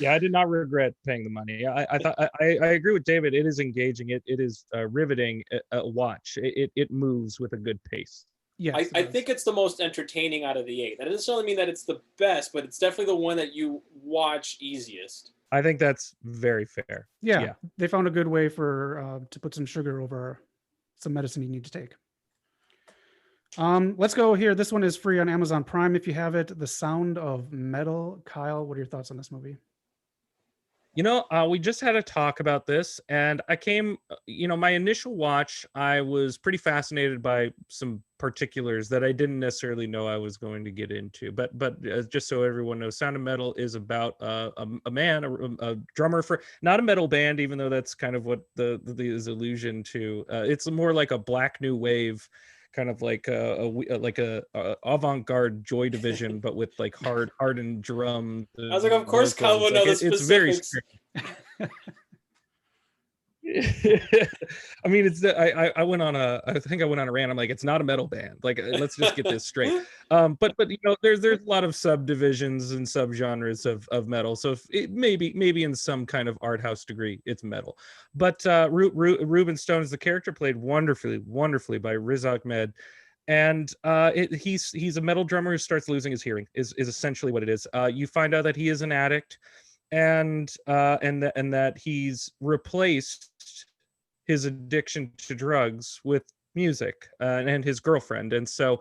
Yeah, I did not regret paying the money. I thought I agree with David. It is engaging. It is riveting. Watch. It moves with a good pace.
Yeah,
I think it's the most entertaining out of the 8. That doesn't necessarily mean that it's the best, but it's definitely the one that you watch easiest.
I think that's very fair.
Yeah. They found a good way for to put some sugar over some medicine you need to take. Let's go here. This one is free on Amazon Prime if you have it. The Sound of Metal. Kyle, what are your thoughts on this movie?
We just had a talk about this, and I came, my initial watch, I was pretty fascinated by some particulars that I didn't necessarily know I was going to get into. But just so everyone knows, Sound of Metal is about a man, a drummer for not a metal band, even though that's kind of what the is allusion to. It's more like a black new wave, kind of like a avant-garde Joy Division, but with like hardened drums.
I was like, of course, Kyle will know the specifics.
It's very strange. I mean, I went on I think I went on a rant. I'm like, it's not a metal band. Like, let's just get this straight. But you know, there's a lot of subdivisions and subgenres of metal. So if it maybe in some kind of art house degree, it's metal. But Ruben Stone is the character, played wonderfully by Riz Ahmed. And he's a metal drummer who starts losing his hearing, is essentially what it is. You find out that he is an addict, and that he's replaced his addiction to drugs with music, and his girlfriend. And so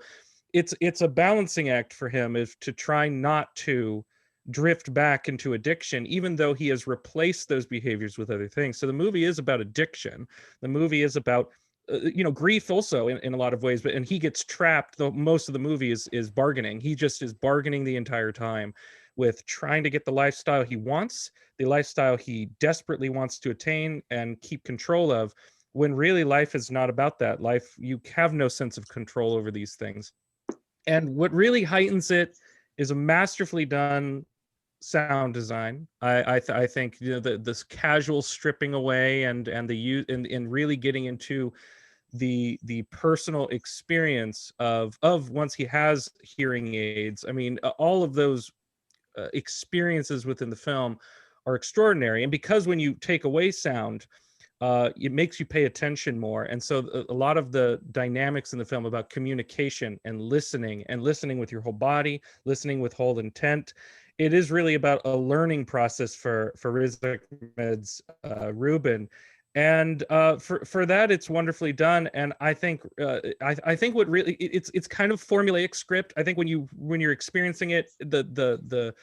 it's a balancing act for him, is to try not to drift back into addiction, even though he has replaced those behaviors with other things. So the movie is about addiction. The movie is about you know, grief also in a lot of ways, but and he gets trapped. Most of the movie is bargaining. He just is bargaining the entire time with trying to get the lifestyle he wants, the lifestyle he desperately wants to attain and keep control of, when really life is not about that. Life, you have no sense of control over these things. And what really heightens it is a masterfully done sound design. I think, you know, this casual stripping away and the use and really getting into the personal experience of once he has hearing aids. I mean, all of those experiences within the film are extraordinary. And because when you take away sound, it makes you pay attention more. And so a lot of the dynamics in the film about communication and listening with your whole body, listening with whole intent, it is really about a learning process for Riz Ahmed's Ruben. And for that, it's wonderfully done. And I think I think what really it's kind of formulaic script. I think when you're experiencing it, the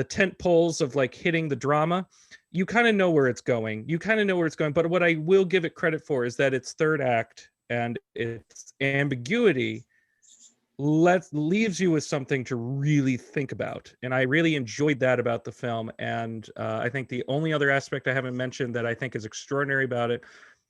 tent poles of like hitting the drama, you kind of know where it's going. But what I will give it credit for is that its third act and its ambiguity leaves you with something to really think about. And I really enjoyed that about the film. And I think the only other aspect I haven't mentioned that I think is extraordinary about it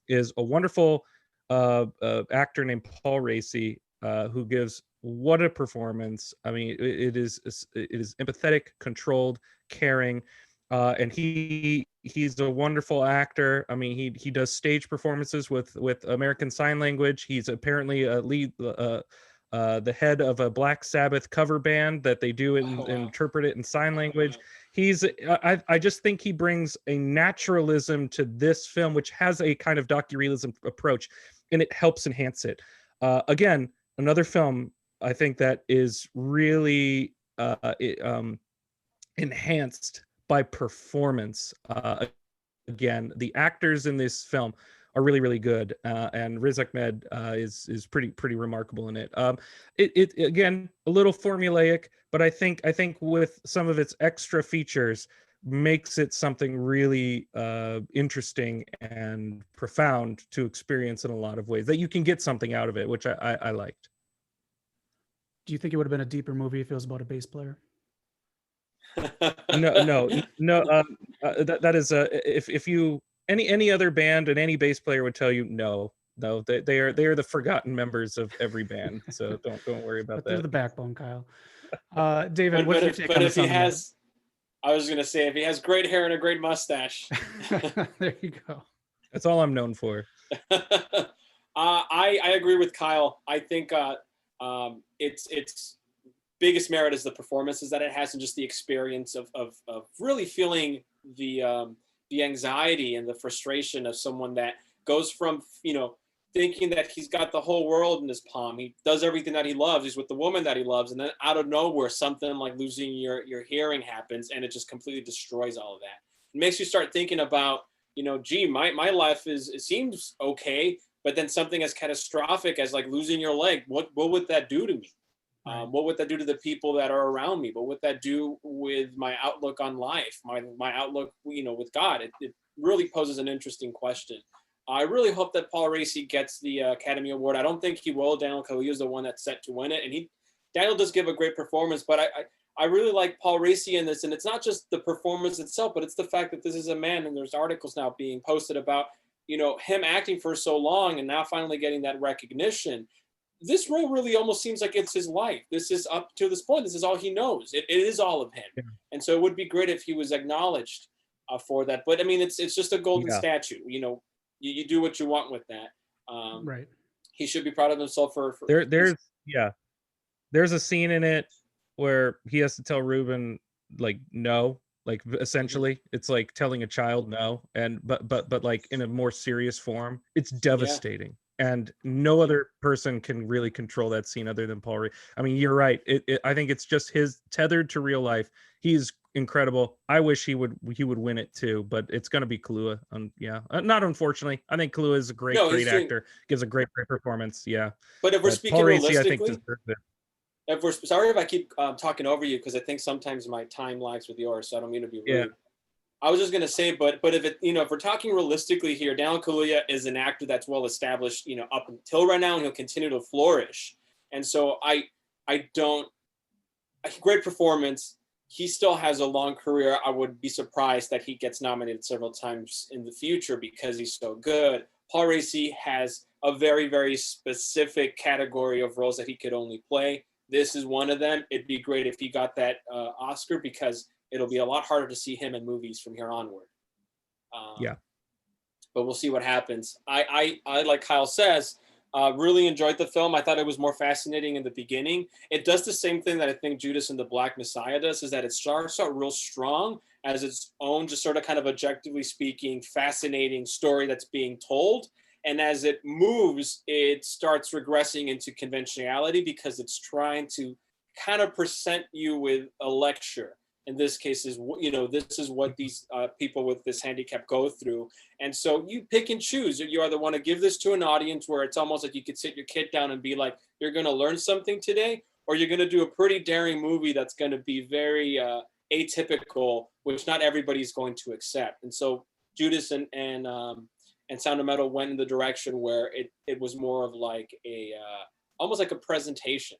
is a wonderful actor named Paul Raci, who gives what a performance. I mean, it is empathetic, controlled, caring, and he's a wonderful actor. I mean, he does stage performances with American Sign Language. He's apparently a lead. The head of a Black Sabbath cover band that they do interpret it in sign language. I just think he brings a naturalism to this film, which has a kind of docurealism approach, and it helps enhance it. Again, another film I think that is really enhanced by performance. Again, the actors in this film are really good, and Riz Ahmed is pretty remarkable in it. It again, a little formulaic, but I think with some of its extra features makes it something really interesting and profound to experience in a lot of ways, that you can get something out of it, which I liked.
Do you think it would have been a deeper movie if it was about a bass player?
No. That is if you any other band and any bass player would tell you no, they are the forgotten members of every band. So don't worry about
But
that.
they're the backbone, Kyle. David, what's your take on
if
the
he
sound?
has, I was gonna say, if he has great hair and a great mustache.
There you go.
That's all I'm known for.
I agree with Kyle. I think its biggest merit is the performances that it has, and just the experience of really feeling the anxiety and the frustration of someone that goes from, you know, thinking that he's got the whole world in his palm. He does everything that he loves. He's with the woman that he loves. And then out of nowhere, something like losing your hearing happens, and it just completely destroys all of that. It makes you start thinking about, you know, gee, my life it seems okay, but then something as catastrophic as like losing your leg, what would that do to me?
Right.
What would that do to the people that are around me? What would that do with my outlook on life, my outlook, you know, with God? It really poses an interesting question. I really hope that Paul Raci gets the Academy Award. I don't think he will. Daniel Kaluuya is the one that's set to win it, and Daniel does give a great performance. But I really like Paul Raci in this, and it's not just the performance itself, but it's the fact that this is a man, and there's articles now being posted about, you know, him acting for so long and now finally getting that recognition. This role really almost seems like it's his life. This is up to this point. This is all he knows. It is all of him. Yeah. And so it would be great if he was acknowledged for that. But I mean, it's just a golden statue. You know, you do what you want with that.
Right.
He should be proud of himself for
There's a scene in it where he has to tell Ruben like no, like essentially it's like telling a child no, and but like in a more serious form. It's devastating. And no other person can really control that scene other than Paul Reed. I mean, you're right. I think it's just his tethered to real life. He's incredible. I wish he would win it too, but it's going to be Kaluuya. Not unfortunately. I think Kaluuya is a great actor. Gives a great performance. Yeah.
But if we're speaking
Paul Raci, I think,
realistically,
deserves it.
if we're sorry if I keep talking over you, because I think sometimes my time lags with yours, so I don't mean to be rude.
Yeah.
I was just gonna say, but if it, if we're talking realistically here, Daniel Kaluuya is an actor that's well established, up until right now, and he'll continue to flourish. And so great performance. He still has a long career. I would be surprised that he gets nominated several times in the future because he's so good. Paul Raci has a very, very specific category of roles that he could only play. This is one of them. It'd be great if he got that Oscar, because it'll be a lot harder to see him in movies from here onward.
Yeah.
But we'll see what happens. I like Kyle says, really enjoyed the film. I thought it was more fascinating in the beginning. It does the same thing that I think Judas and the Black Messiah does, is that it starts out real strong as its own, just sort of kind of objectively speaking, fascinating story that's being told. And as it moves, it starts regressing into conventionality because it's trying to kind of present you with a lecture. In this case, this is what these people with this handicap go through. And so you pick and choose. You either want to give this to an audience where it's almost like you could sit your kid down and be like, you're going to learn something today, or you're going to do a pretty daring movie that's going to be very atypical, which not everybody's going to accept. And so Judas and Sound of Metal went in the direction where it was more of like almost like a presentation.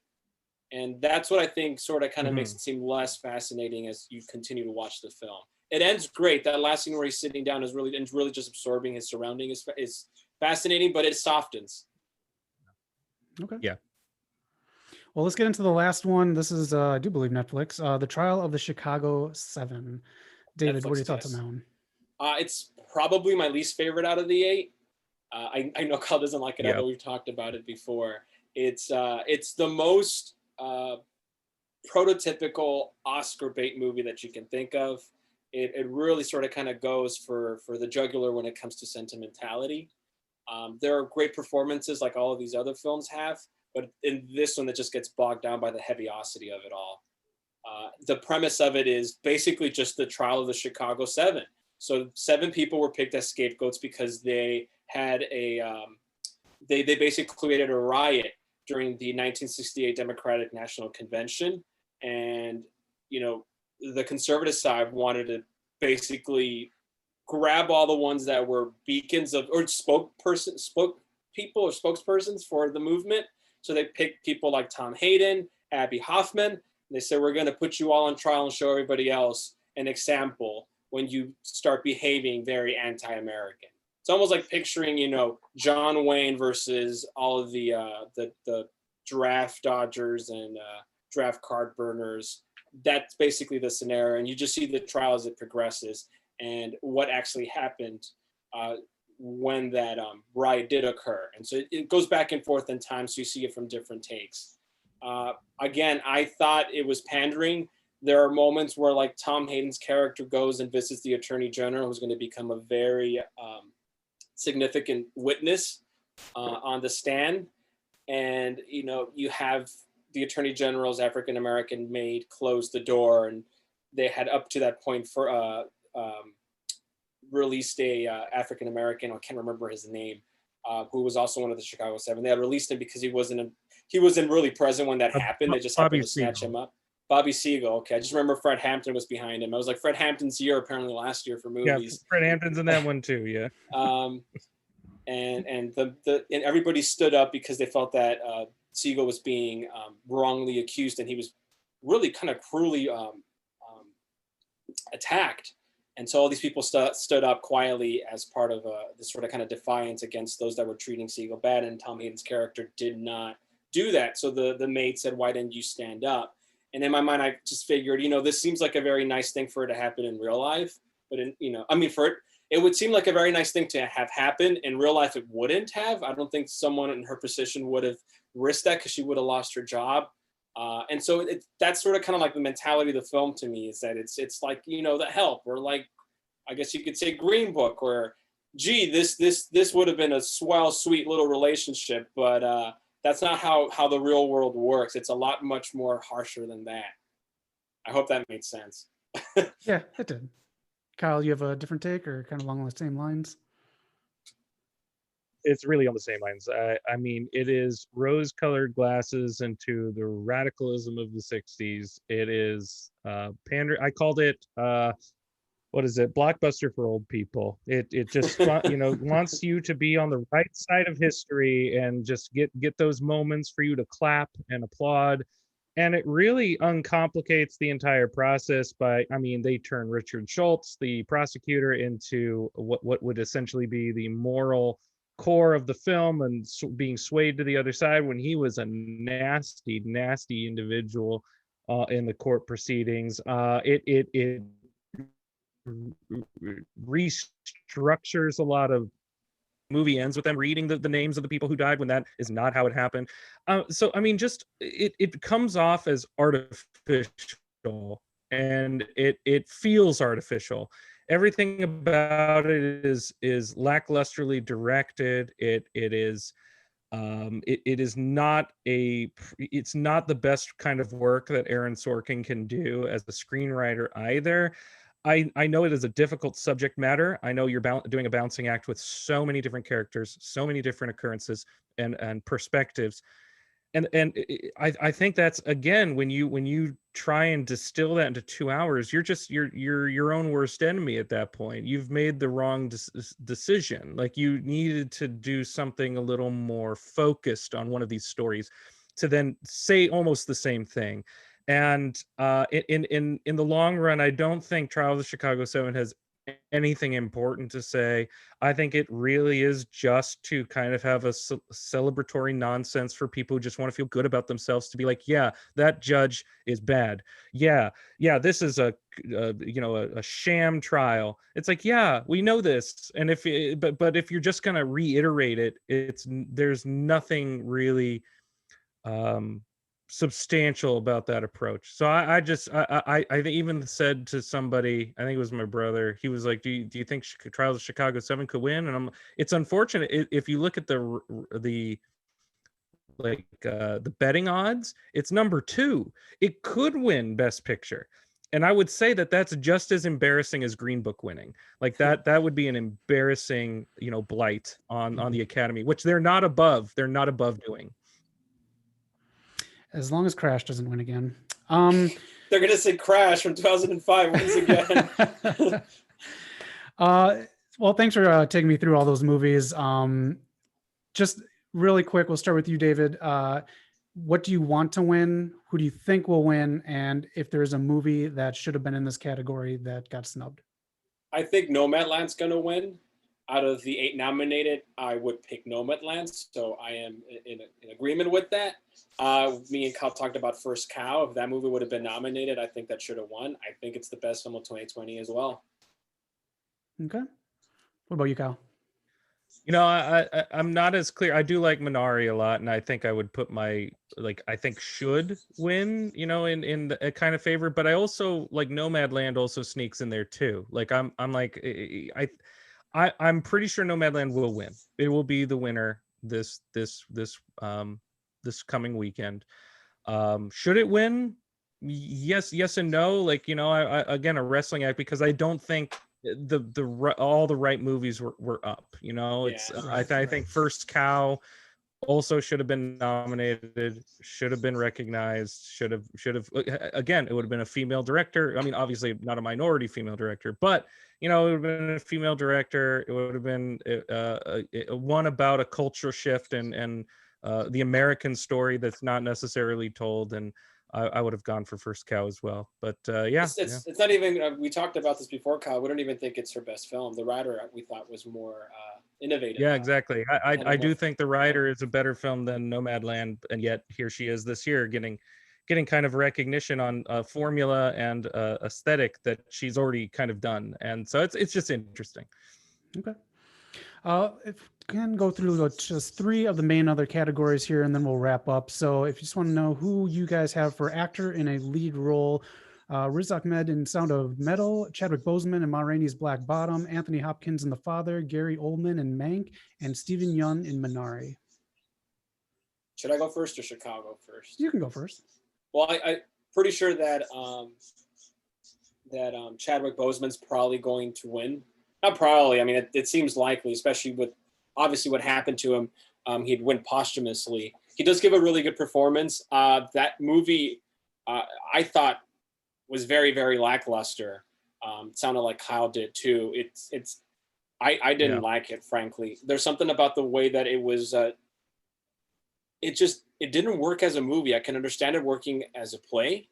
And that's what I think sort of kind of makes it seem less fascinating as you continue to watch the film. It ends great. That last scene where he's sitting down is really just absorbing his surrounding is fascinating, but it softens.
Okay.
Yeah.
Well, let's get into the last one. This is, I do believe, Netflix. The Trial of the Chicago 7. David,
Netflix,
what are your thoughts on that one?
It's probably my least favorite out of the 8. I know Kyle doesn't like it, although we've talked about it before. It's the most prototypical Oscar bait movie that you can think of. It really sort of kind of goes for the jugular when it comes to sentimentality. There are great performances like all of these other films have, but in this one, it just gets bogged down by the heaviosity of it all. The premise of it is basically just the trial of the Chicago 7. So 7 people were picked as scapegoats because they had they basically created a riot during the 1968 Democratic National Convention. And, the conservative side wanted to basically grab all the ones that were beacons of, or spokespersons for the movement. So they picked people like Tom Hayden, Abby Hoffman. They said, we're going to put you all on trial and show everybody else an example when you start behaving very anti-American. It's almost like picturing, John Wayne versus all of the draft dodgers and draft card burners. That's basically the scenario. And you just see the trial as it progresses and what actually happened when that riot did occur. And so it goes back and forth in time, so you see it from different takes. Again, I thought it was pandering. There are moments where, like, Tom Hayden's character goes and visits the Attorney General, who's going to become a very significant witness on the stand. And, you have the Attorney General's African-American maid close the door, and they had up to that point for released a African-American, I can't remember his name, who was also one of the Chicago 7. They had released him because he wasn't really present when that happened. They just happened to snatch him up. Bobby Siegel. Okay, I just remember Fred Hampton was behind him. I was like, Fred Hampton's year apparently last year for movies.
Yeah, Fred Hampton's in that one too. Yeah.
And everybody stood up because they felt that Siegel was being wrongly accused, and he was really kind of cruelly attacked. And so all these people stood up quietly as part of this sort of kind of defiance against those that were treating Siegel bad. And Tom Hayden's character did not do that. So the maid said, "Why didn't you stand up?" And in my mind, I just figured, this seems like a very nice thing for it to happen in real life. But it would seem like a very nice thing to have happen. In real life, it wouldn't have. I don't think someone in her position would have risked that because she would have lost her job. And so that's sort of kind of like the mentality of the film to me, is that it's like, you know, The Help, or like, I guess you could say Green Book, or gee, this would have been a swell, sweet little relationship, but that's not how the real world works. It's a lot much more harsher than that. I hope that made sense.
Yeah, it did. Kyle, you have a different take, or kind of along the same lines?
It's really on the same lines. I mean, it is rose-colored glasses into the radicalism of the 60s. It is pander. I called it what is it? Blockbuster for old people. It just you know, wants you to be on the right side of history and just get those moments for you to clap and applaud. And it really uncomplicates the entire process by, I mean, they turn Richard Schultz, the prosecutor, into what would essentially be the moral core of the film, and being swayed to the other side when he was a nasty, nasty individual in the court proceedings. It restructures a lot of movie ends with them reading the names of the people who died when that is not how it happened. So I mean, just it comes off as artificial, and it feels artificial. Everything about it is lacklusterly directed. It is not it's not the best kind of work that Aaron Sorkin can do as a screenwriter either. I know it is a difficult subject matter. I know you're doing a balancing act with so many different characters, so many different occurrences and perspectives. And I think that's, again, when you try and distill that into 2 hours, you're your own worst enemy at that point. You've made the wrong decision. Like, you needed to do something a little more focused on one of these stories to then say almost the same thing. And in the long run, I don't think Trial of the Chicago 7 has anything important to say. I think it really is just to kind of have a celebratory nonsense for people who just want to feel good about themselves, to be like, yeah, that judge is bad. Yeah, this is a sham trial. It's like, yeah, we know this. And but if you're just going to reiterate it, there's nothing really substantial about that approach. So I even said to somebody, I think it was my brother, he was like, do you think Trials of Chicago 7 could win? And it's unfortunate if you look at the betting odds, it's number 2. It could win Best Picture. And I would say that that's just as embarrassing as Green Book winning. Like that would be an embarrassing, blight on the Academy, which they're not above doing.
As long as Crash doesn't win again.
They're gonna say Crash from 2005 wins again.
Well, thanks for taking me through all those movies. Just really quick, we'll start with you, David. What do you want to win? Who do you think will win? And if there's a movie that should have been in this category that got snubbed? I
think Nomadland's gonna win. Out of the 8 nominated, I would pick Nomadland, so I am in agreement with that. Me and Kyle talked about First Cow. If that movie would have been nominated, I think that should have won. I think it's the best film of 2020 as well.
Okay. What about you, Kyle?
I'm not as clear. I do like Minari a lot, and I think I would put I think should win, in a kind of favor. But I also like Nomadland also sneaks in there too. Like I'm pretty sure Nomadland will win. It will be the winner this coming weekend. Should it win? Yes and no. Again, a wrestling act, because I don't think all the right movies were up. I think First Cow also should have been nominated, should have been recognized, should have again, it would have been a female director. I mean, obviously not a minority female director, but it would have been a female director. It would have been one about a cultural shift and the American story that's not necessarily told. And I would have gone for First Cow as well. But
it's not even, we talked about this before, Kyle. We don't even think it's her best film. The Rider, we thought, was more innovative.
Yeah, exactly. I do think The Rider is a better film than Nomadland, and yet here she is this year getting getting kind of recognition on formula and aesthetic that she's already kind of done, and so it's just interesting.
Okay. If we can go through just three of the main other categories here, and then we'll wrap up. So if you just want to know who you guys have for actor in a lead role, Riz Ahmed in Sound of Metal, Chadwick Boseman in Ma Rainey's Black Bottom, Anthony Hopkins in The Father, Gary Oldman in Mank, and Stephen Yeun in Minari.
Should I go first or Chicago first?
You can go first.
Well, I pretty sure that Chadwick Boseman's probably going to win. Not probably. I mean, it seems likely, especially with obviously what happened to him. He'd win posthumously. He does give a really good performance. That movie, I thought, was very, very lackluster. It sounded like Kyle did too. I didn't like it, frankly. There's something about the way that it was. It didn't work as a movie. I can understand it working as a play,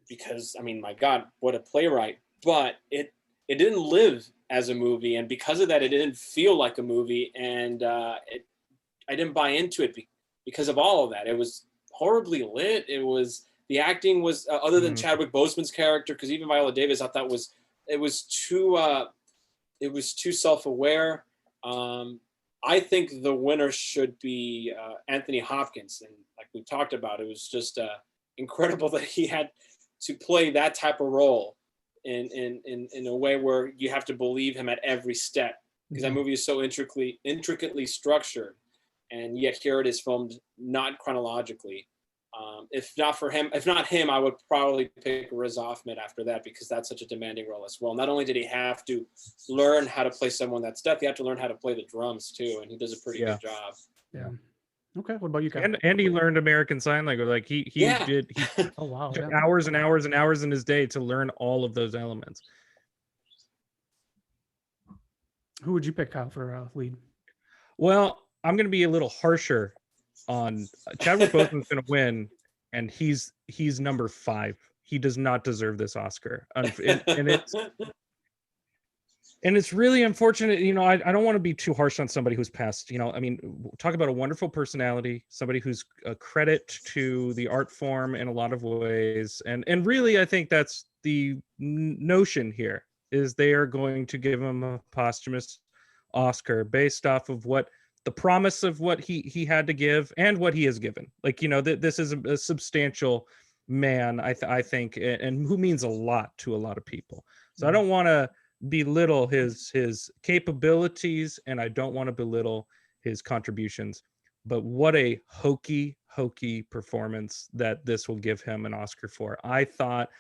because I mean, my God, what a playwright! But it didn't live as a movie, and because of that, it didn't feel like a movie, and I didn't buy into it because of all of that. It was horribly lit. The acting was other than Chadwick Boseman's character, because even Viola Davis, I thought it was too self-aware. I think the winner should be Anthony Hopkins, and like we talked about, it was just incredible that he had to play that type of role in a way where you have to believe him at every step, because that movie is so intricately structured, and yet here it is filmed not chronologically. If not him, I would probably pick Riz Ahmed after that, because that's such a demanding role as well. Not only did he have to learn how to play someone that's deaf, he had to learn how to play the drums too, and he does a pretty good job.
Yeah. Okay. What about you, Kyle?
And he learned American Sign Language. Like he
Oh wow.
took hours and hours and hours in his day to learn all of those elements.
Who would you pick, Kyle, for lead?
Well, I'm going to be a little harsher on Chadwick Boseman's going to win, and he's number 5. He does not deserve this Oscar, and it's really unfortunate. You know, I don't want to be too harsh on somebody who's passed. You know, I mean, talk about a wonderful personality, somebody who's a credit to the art form in a lot of ways, and really, I think that's the notion here, is they are going to give him a posthumous Oscar based off of what the promise of what he had to give and what he has given. Like, you know, this is a substantial man, I think, and who means a lot to a lot of people. So I don't want to belittle his capabilities, and I don't want to belittle his contributions, but what a hokey performance that this will give him an Oscar for. I thought,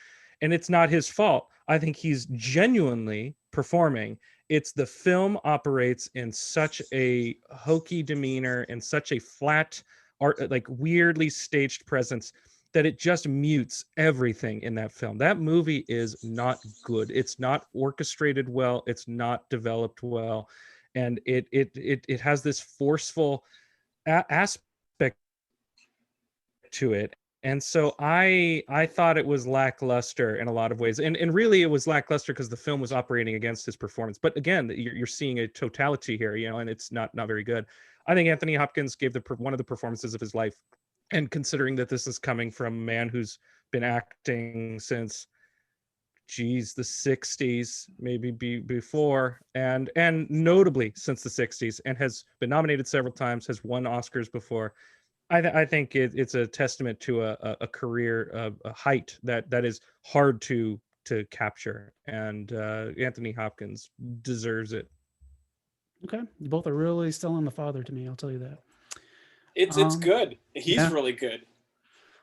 and it's not his fault, I think he's genuinely performing. It's the film operates in such a hokey demeanor and such a flat art, like weirdly staged presence, that it just mutes everything in that film. That movie is not good. It's not orchestrated well. It's not developed well. And it has this forceful aspect to it. And so I thought it was lackluster in a lot of ways. And really it was lackluster because the film was operating against his performance. But again, you're seeing a totality here, you know, and it's not very good. I think Anthony Hopkins gave one of the performances of his life. And considering that this is coming from a man who's been acting since, the 60s, maybe before, and notably since the 60s, and has been nominated several times, has won Oscars before, I think it's a testament to a career, a height that is hard to capture, and Anthony Hopkins deserves it.
Okay, you both are really selling The Father to me, I'll tell you that.
It's good. He's really good.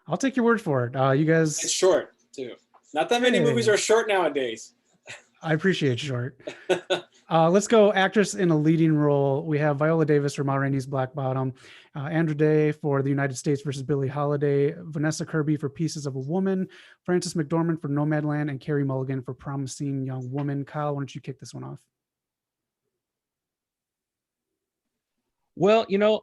I'll take your word for it. You guys.
It's short too. Not that many movies are short nowadays.
I appreciate short. Let's go actress in a leading role. We have Viola Davis for Ma Rainey's Black Bottom, Andra Day for The United States versus Billie Holiday, Vanessa Kirby for Pieces of a Woman, Frances McDormand for Nomadland, and Carey Mulligan for Promising Young Woman. Kyle, why don't you kick this one off?
Well, you know,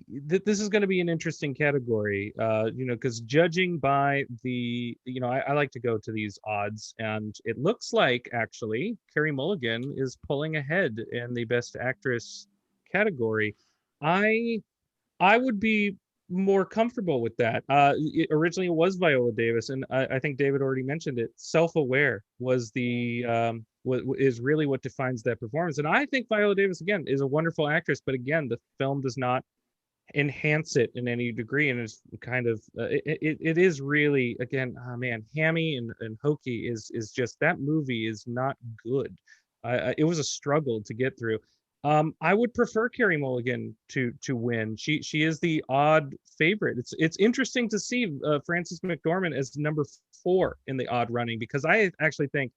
this is going to be an interesting category, you know, because judging by the, you know, I like to go to these odds, and it looks like actually Carey Mulligan is pulling ahead in the Best Actress category. I would be more comfortable with that. Originally it was Viola Davis, and I think David already mentioned it. Self-aware was is really what defines that performance. And I think Viola Davis again is a wonderful actress, but again, the film does not enhance it in any degree, and it's kind of it is really, again, oh man, hammy and hokey. Is just, that movie is not good. It was a struggle to get through. I would prefer Carey Mulligan to win. She is the odd favorite. It's interesting to see Frances McDormand as number 4 in the odd running, because I actually think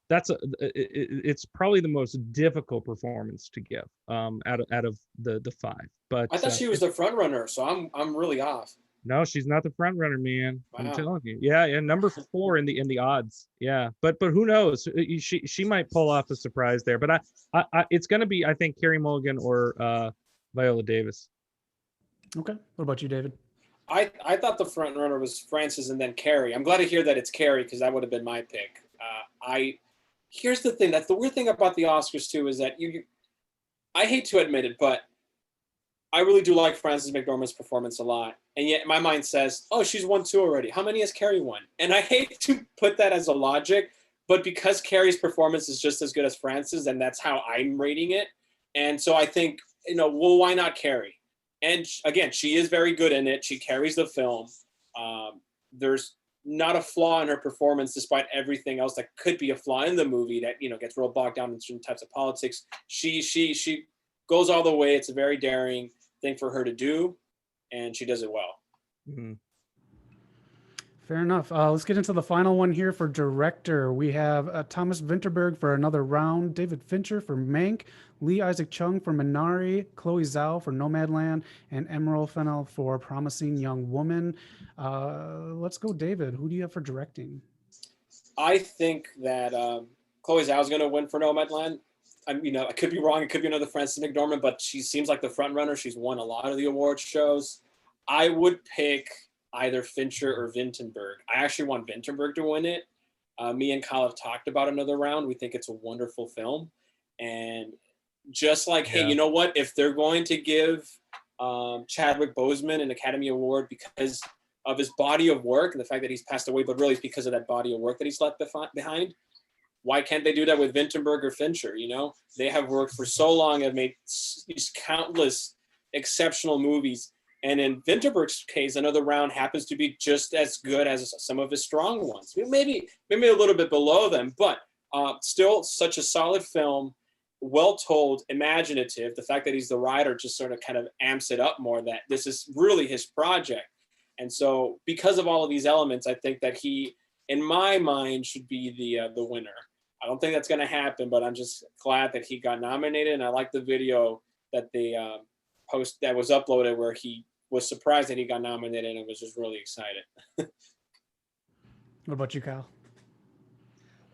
it's probably the most difficult performance to give out of the 5. But
I thought she was the front runner, so I'm really off.
no, she's not the front runner, man. I'm
Wow.
telling you. Yeah, number 4 in the odds. Yeah, but who knows? She might pull off a surprise there. But I it's gonna be, I think, Carey Mulligan or Viola Davis.
Okay. What about you, David?
I thought the front runner was Frances and then Carey. I'm glad to hear that it's Carey, because that would have been my pick. Here's the thing. That's the weird thing about the Oscars too, is that I hate to admit it, but I really do like Frances McDormand's performance a lot. And yet my mind says, oh, she's won 2 already. How many has Carey won? And I hate to put that as a logic, but because Carey's performance is just as good as Frances, and that's how I'm rating it. And so I think, well, why not Carey? And again, she is very good in it. She carries the film. There's not a flaw in her performance, despite everything else that could be a flaw in the movie that, gets real bogged down in certain types of politics. She goes all the way. It's a very daring thing for her to do, and she does it well.
Mm-hmm.
Fair enough. Let's get into the final one here for director. We have Thomas Vinterberg for Another Round, David Fincher for Mank, Lee Isaac Chung for Minari, Chloe Zhao for Nomadland, and Emerald Fennell for Promising Young Woman. Let's go, David. Who do you have for directing?
I think that Chloe Zhao is going to win for Nomadland. I could be wrong. It could be another Frances McDormand, but she seems like the front runner. She's won a lot of the award shows. I would pick either Fincher or Vinterberg. I actually want Vinterberg to win it. Me and Kyle have talked about Another Round. We think it's a wonderful film. And just like, hey, you know what? If they're going to give Chadwick Boseman an Academy Award because of his body of work and the fact that he's passed away, but really it's because of that body of work that he's left behind, why can't they do that with Vinterberg or Fincher? They have worked for so long, have made these countless exceptional movies. And in Vinterberg's case, Another Round happens to be just as good as some of his strong ones. Maybe a little bit below them, but still such a solid film, well told, imaginative. The fact that he's the writer just sort of kind of amps it up more, that this is really his project. And so because of all of these elements, I think that he, in my mind, should be the winner. I don't think that's going to happen, but I'm just glad that he got nominated. And I like the video that they that was uploaded where he was surprised that he got nominated and was just really excited.
What about you, Kyle?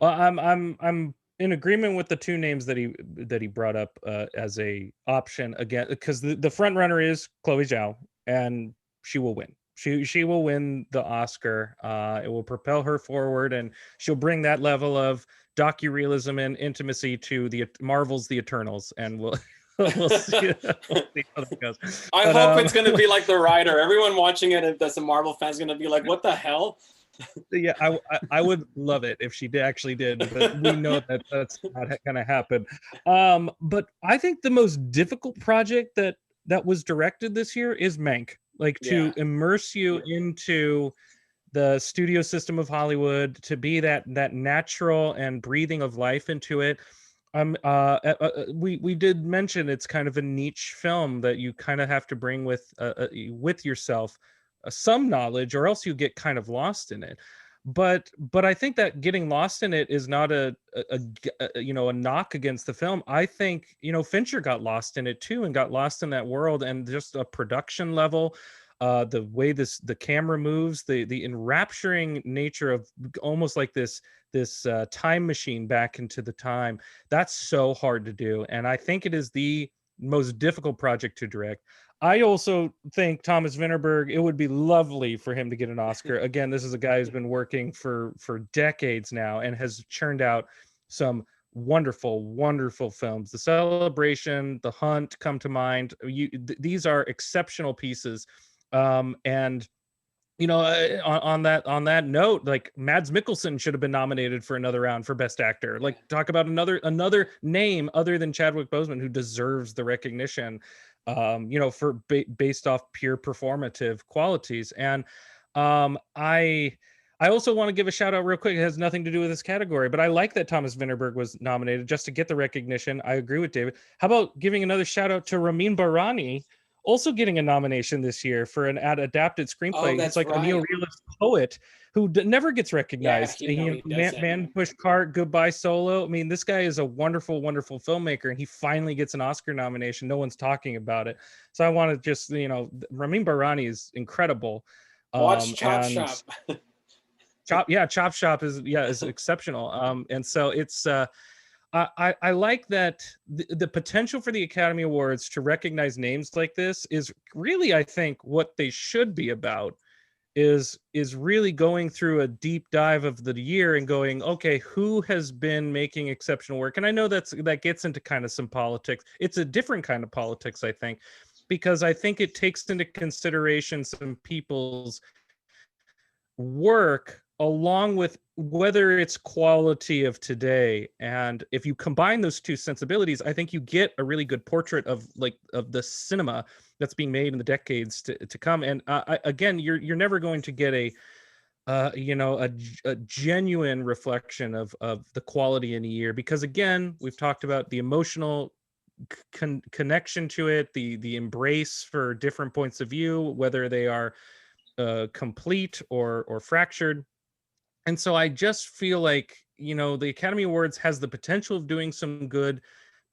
Well, I'm in agreement with the 2 names that he brought up as a option, again, because the front runner is Chloe Zhao, and she will win. She will win the Oscar. It will propel her forward, and she'll bring that level of docurealism and intimacy to the Marvel's The Eternals, and we'll see how that goes.
I hope it's going to be like The Rider. Everyone watching it, if that's a Marvel fan, is going to be like, what the hell?
Yeah, I would love it if she actually did, but we know that that's not going to happen. But I think the most difficult project that was directed this year is Mank. To immerse you into the studio system of Hollywood, to be that natural and breathing of life into it. We did mention it's kind of a niche film that you kind of have to bring with yourself some knowledge, or else you get kind of lost in it. But I think that getting lost in it is not a knock against the film. I think Fincher got lost in it too, and got lost in that world, and just a production level, the way the camera moves, the enrapturing nature of almost like this time machine back into the time. That's so hard to do, and I think it is the most difficult project to direct. I also think Thomas Vinterberg, it would be lovely for him to get an Oscar. Again, this is a guy who's been working for decades now and has churned out some wonderful, wonderful films. The Celebration, The Hunt come to mind. These are exceptional pieces. And on that note, like Mads Mikkelsen should have been nominated for another round for Best Actor. Like, talk about another name other than Chadwick Boseman who deserves the recognition, for based off pure performative qualities. And I also want to give a shout out real quick. It has nothing to do with this category, but I like that Thomas Vinterberg was nominated just to get the recognition. I agree with David. How about giving another shout out to Ramin Barani, also getting a nomination this year for an adapted screenplay.
Oh, that's
He's like
right.
a neorealist poet who never gets recognized.
he doesn't.
Man Push Cart, Goodbye Solo. I mean, this guy is a wonderful, wonderful filmmaker, and he finally gets an Oscar nomination. No one's talking about it. So I want to just, Ramin Barani is incredible.
Watch Chop Shop.
Chop Shop is exceptional. And so it's I like that the potential for the Academy Awards to recognize names like this is really, I think, what they should be about is really going through a deep dive of the year and going, okay, who has been making exceptional work? And I know that gets into kind of some politics. It's a different kind of politics, I think, because I think it takes into consideration some people's work along with whether it's quality of today. And if you combine those two sensibilities, I think you get a really good portrait of the cinema that's being made in the decades to come. And again, you're never going to get a genuine reflection of the quality in a year, because again, we've talked about the emotional connection to it, the embrace for different points of view, whether they are complete or fractured. And so I just feel like, the Academy Awards has the potential of doing some good,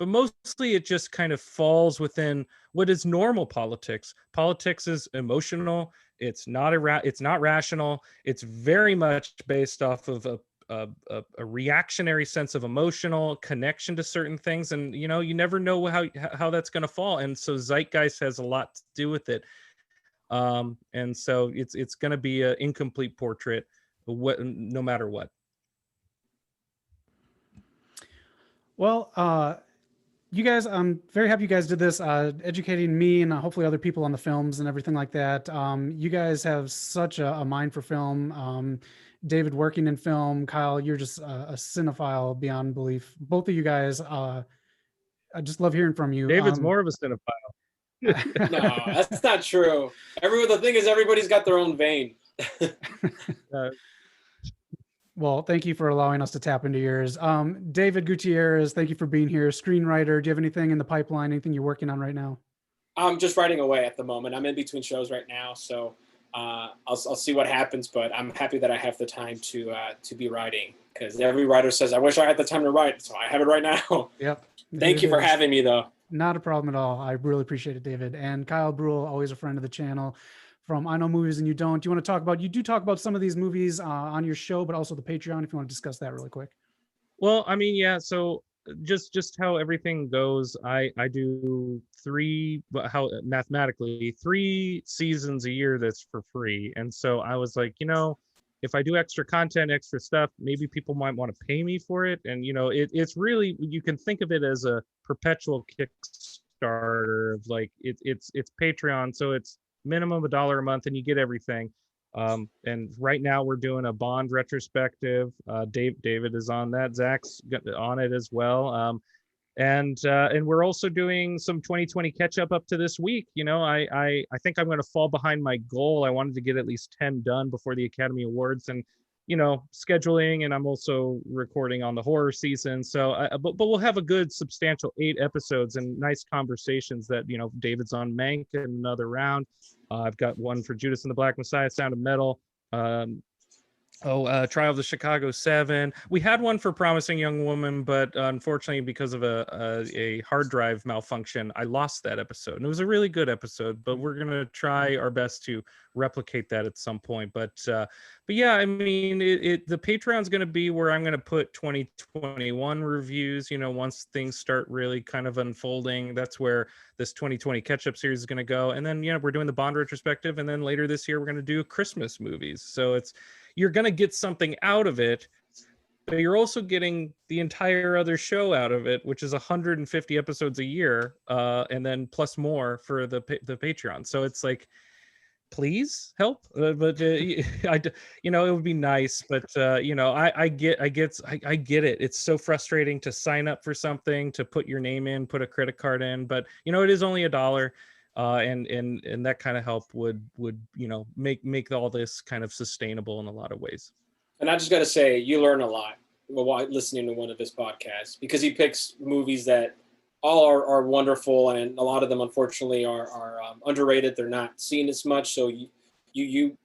but mostly it just kind of falls within what is normal politics. Politics is emotional. It's not rational. It's very much based off of a reactionary sense of emotional connection to certain things. And, you never know how that's going to fall. And so zeitgeist has a lot to do with it. And so it's going to be an incomplete portrait, no matter what.
Well, you guys, I'm very happy you guys did this, educating me and hopefully other people on the films and everything like that. You guys have such a mind for film. David working in film, Kyle, you're just a cinephile beyond belief. Both of you guys, I just love hearing from you.
David's more of a cinephile.
No, that's not true. The thing is, everybody's got their own vein.
Well, thank you for allowing us to tap into yours. David Gutierrez, thank you for being here. Screenwriter, do you have anything in the pipeline, anything you're working on right now?
I'm just writing away at the moment. I'm in between shows right now, so I'll see what happens, but I'm happy that I have the time to be writing, because every writer says, I wish I had the time to write, so I have it right now.
Yep.
Thank you for having me, though.
Not a problem at all. I really appreciate it, David. And Kyle Bruehl, always a friend of the channel from I Know Movies and You Don't. Do you want to talk about, you do talk about some of these movies on your show, but also the Patreon, if you want to discuss that really quick.
Well, I mean, yeah. So just how everything goes, I do mathematically 3 seasons a year that's for free. And so I was like, if I do extra content, extra stuff, maybe people might want to pay me for it. And, it's really, you can think of it as a perpetual Kickstarter of it's Patreon. So it's minimum $1 a month and you get everything. And right now we're doing a Bond retrospective. David is on that. Zach's on it as well. And we're also doing some 2020 catch up to this week. I think I'm going to fall behind my goal. I wanted to get at least 10 done before the Academy Awards, and scheduling, and I'm also recording on the horror season. So, but we'll have a good substantial 8 episodes and nice conversations that, David's on Mank in another round. I've got one for Judas and the Black Messiah, Sound of Metal. Trial of the Chicago 7. We had one for Promising Young Woman, but unfortunately, because of a hard drive malfunction, I lost that episode. And it was a really good episode, but we're gonna try our best to replicate that at some point. But yeah, I mean, the Patreon's gonna be where I'm gonna put 2021 reviews. Once things start really kind of unfolding, that's where this 2020 catch-up series is gonna go. And then we're doing the Bond retrospective, and then later this year we're gonna do Christmas movies. So you're going to get something out of it, but you're also getting the entire other show out of it, which is 150 episodes a year, and then plus more for the Patreon. So it's like, please help. But you know, it would be nice. But you know, I get it. It's so frustrating to sign up for something, to put your name in, put a credit card in, but you know, it is only $1. And that kind of help would you know make all this kind of sustainable in a lot of ways.
And I just got to say, you learn a lot while listening to one of his podcasts, because he picks movies that all are wonderful, and a lot of them unfortunately are underrated. They're not seen as much, so you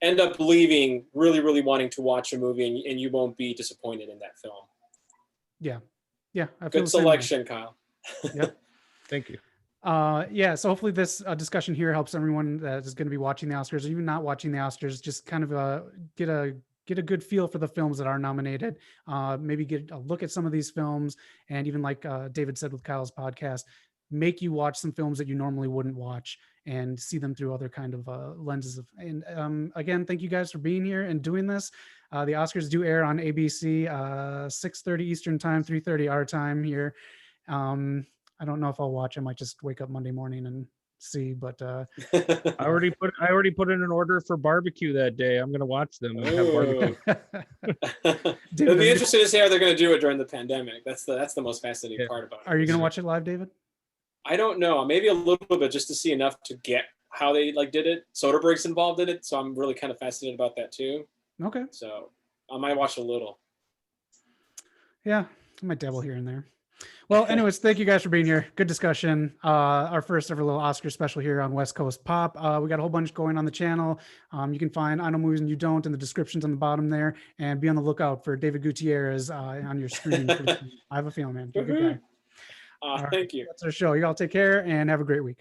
end up leaving really wanting to watch a movie, and you won't be disappointed in that film.
Yeah, I feel
Good
the same way.
selection, Kyle.
Yep.
Thank you.
Yeah, so hopefully this discussion here helps everyone that is going to be watching the Oscars, or even not watching the Oscars, just kind of get a good feel for the films that are nominated. Maybe get a look at some of these films, and even like David said with Kyle's podcast, make you watch some films that you normally wouldn't watch and see them through other kind of lenses of. And again, thank you guys for being here and doing this. The Oscars do air on ABC, 6:30 Eastern time, 3:30 our time here. I don't know if I'll watch. I might just wake up Monday morning and see, but
I already put in an order for barbecue that day. I'm gonna watch them and have barbecue.
It'll be interesting to see how they're going to do it during the pandemic. That's the most fascinating part about it.
Are you going to watch it live, David?
I don't know. Maybe a little bit, just to see enough to get how they did it. Soderbergh's involved in it, so I'm really kind of fascinated about that too.
Okay.
So I might watch a little.
Yeah, I might dabble here and there. Well, anyways, thank you guys for being here. Good discussion. Our first ever little Oscar special here on West Coast Pop. We got a whole bunch going on the channel. You can find I Know Movies and You Don't in the descriptions on the bottom there, and be on the lookout for David Gutierrez on your screen. I have a feeling, man. You're a good guy.
Thank you.
That's our show. You all take care and have a great week.